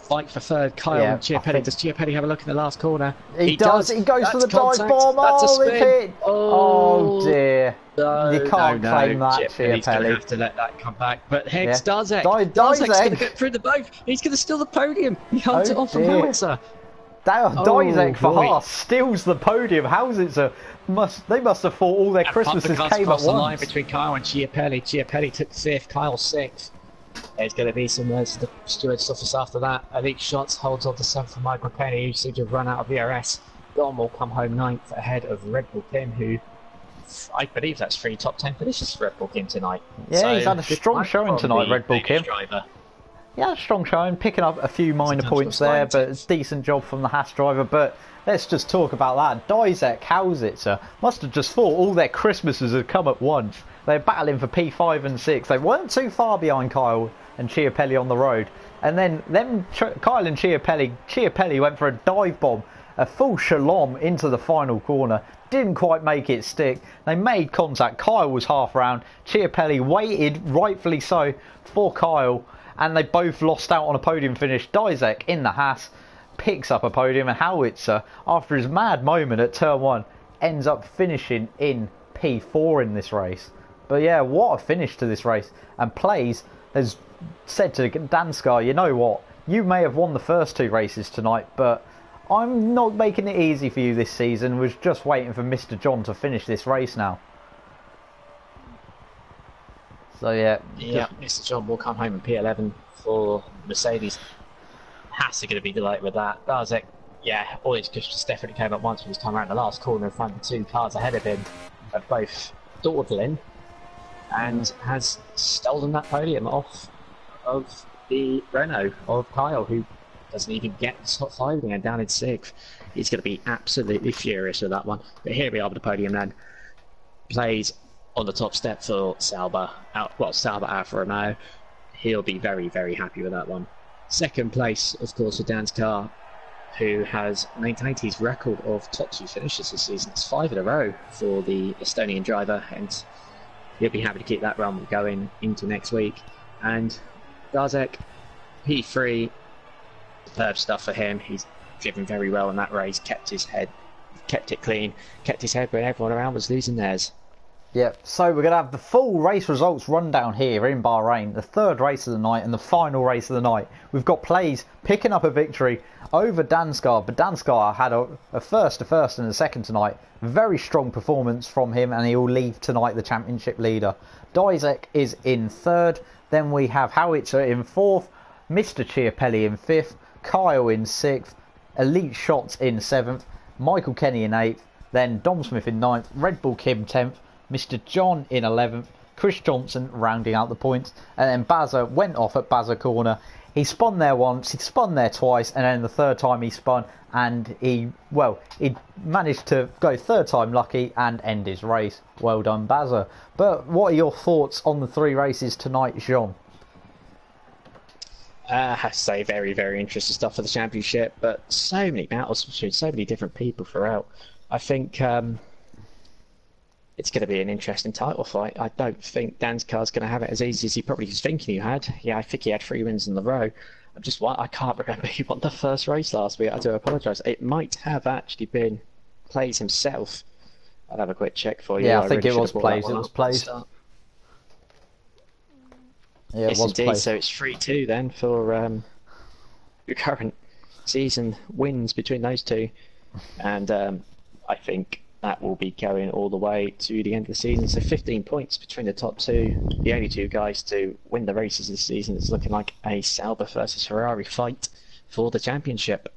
Speaker 2: Fight for third, Kyle and Chiapelli. Does Chiapelli have a look in the last corner?
Speaker 1: He does. He goes for the dive bomb.
Speaker 2: That's a spin.
Speaker 1: Hit. Oh dear.
Speaker 2: No,
Speaker 1: you can't claim that,
Speaker 2: Chiapelli's going to have to let that come back. But heads Dizek. Dizek's going to get through the both. He's going to steal the podium. He holds it off from Howitzer.
Speaker 1: Dizek for Haas steals the podium. Howsitzer they must have thought all their Christmases came at once.
Speaker 2: The line between Kyle and Chiapelli. Chiapelli took 5th, Kyle 6th. There's going to be some stewards office after that. Elite Shots holds on to 7th for Michael Kenny, who seems to have run out of VRS. Dom will come home 9th ahead of Red Bull Kim, who I believe that's 3 top 10 finishes for Red Bull Kim tonight.
Speaker 1: Yeah, so he's had a strong showing tonight, Red Bull Kim. Yeah, strong showing, picking up a few minor points there, but it's a decent job from the Haas driver. But let's just talk about that. Dizek Howsitzer must have just thought all their Christmases had come at once. They're battling for P5 and 6. They weren't too far behind Kyle and Chiapelli on the road. And then Kyle and Chiapelli went for a dive bomb, a full shalom into the final corner. Didn't quite make it stick. They made contact. Kyle was half round. Chiapelli waited, rightfully so, for Kyle. And they both lost out on a podium finish. Dizek in the Haas picks up a podium, and Howitzer, after his mad moment at turn 1, ends up finishing in P4 in this race. But yeah, what a finish to this race. And Plays has said to Danskar, you know what, you may have won the first 2 races tonight, but I'm not making it easy for you this season. Was just waiting for Mr. John to finish this race now. So yeah,
Speaker 2: Mr. John will come home in P11 for Mercedes. Haas are going to be delighted with that. Dizek, all his just definitely came at once when he's come around the last corner and found the 2 cars ahead of him are both dawdling, and has stolen that podium off of the Renault of Kyle, who doesn't even get the top 5 again, down in 6th. He's going to be absolutely furious with that one. But here we are with the podium then. Plays on the top step for Sauber Alfa Romeo. He'll be very, very happy with that one. Second place, of course, for Danskar, who has maintained his record of top 2 finishes this season. It's 5 in a row for the Estonian driver, and he'll be happy to keep that run going into next week. And Dizek, P3, superb stuff for him. He's driven very well in that race, kept it clean, kept his head when everyone around was losing theirs.
Speaker 1: Yep, so we're going to have the full race results rundown here in Bahrain, the 3rd race of the night and the final race of the night. We've got Plays picking up a victory over Danskar, but Danskar had a first and a second tonight. Very strong performance from him, and he will leave tonight the championship leader. Dizek is in 3rd, then we have Howitzer in 4th, Mr. Chiapelli in 5th, Kyle in 6th, Elite Shots in 7th, Michael Kenny in 8th, then Dom Smith in 9th, Red Bull Kim 10th, Mr. John in 11th, Chris Johnson rounding out the points, and then Bazza went off at Bazza Corner. He spun there once, he spun there twice, and then the third time he spun, and he managed to go third time lucky and end his race. Well done, Bazza. But what are your thoughts on the 3 races tonight, Jean?
Speaker 2: I have to say, very, very interesting stuff for the championship, but so many battles between so many different people throughout. I think it's going to be an interesting title fight. I don't think Dan's car's going to have it as easy as he probably was thinking he had. Yeah, I think he had 3 wins in a row. I can't remember who won the first race last week. I do apologise. It might have actually been Plays himself. I'll have a quick check for you.
Speaker 1: Yeah, I think it was Plays. It was Plays. Yeah,
Speaker 2: yes, indeed. So it's 3-2 then for your current season wins between those two, and I think that will be going all the way to the end of the season. So 15 points between the top 2, the only 2 guys to win the races this season. It's looking like a Sauber versus Ferrari fight for the championship.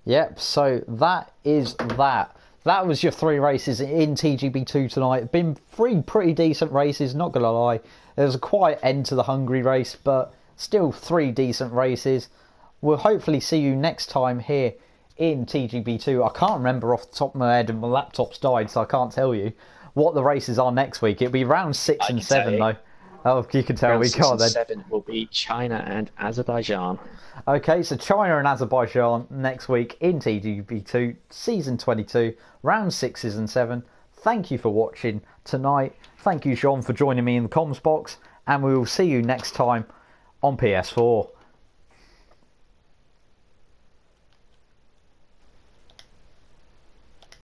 Speaker 1: Yep. So that is that. That was your 3 races in TGB2 tonight. Been 3 pretty decent races, not going to lie. There was a quiet end to the Hungary race, but still 3 decent races. We'll hopefully see you next time here in TGB2. I can't remember off the top of my head, and my laptop's died, so I can't tell you what the races are next week. It'll be round 6 and 7, though. Oh, you can tell we can't then.
Speaker 2: 7 will be China and Azerbaijan.
Speaker 1: Okay, so China and Azerbaijan next week in TGB2, Season 22, Round 6s and 7. Thank you for watching tonight. Thank you, Jean, for joining me in the comms box. And we will see you next time on PS4.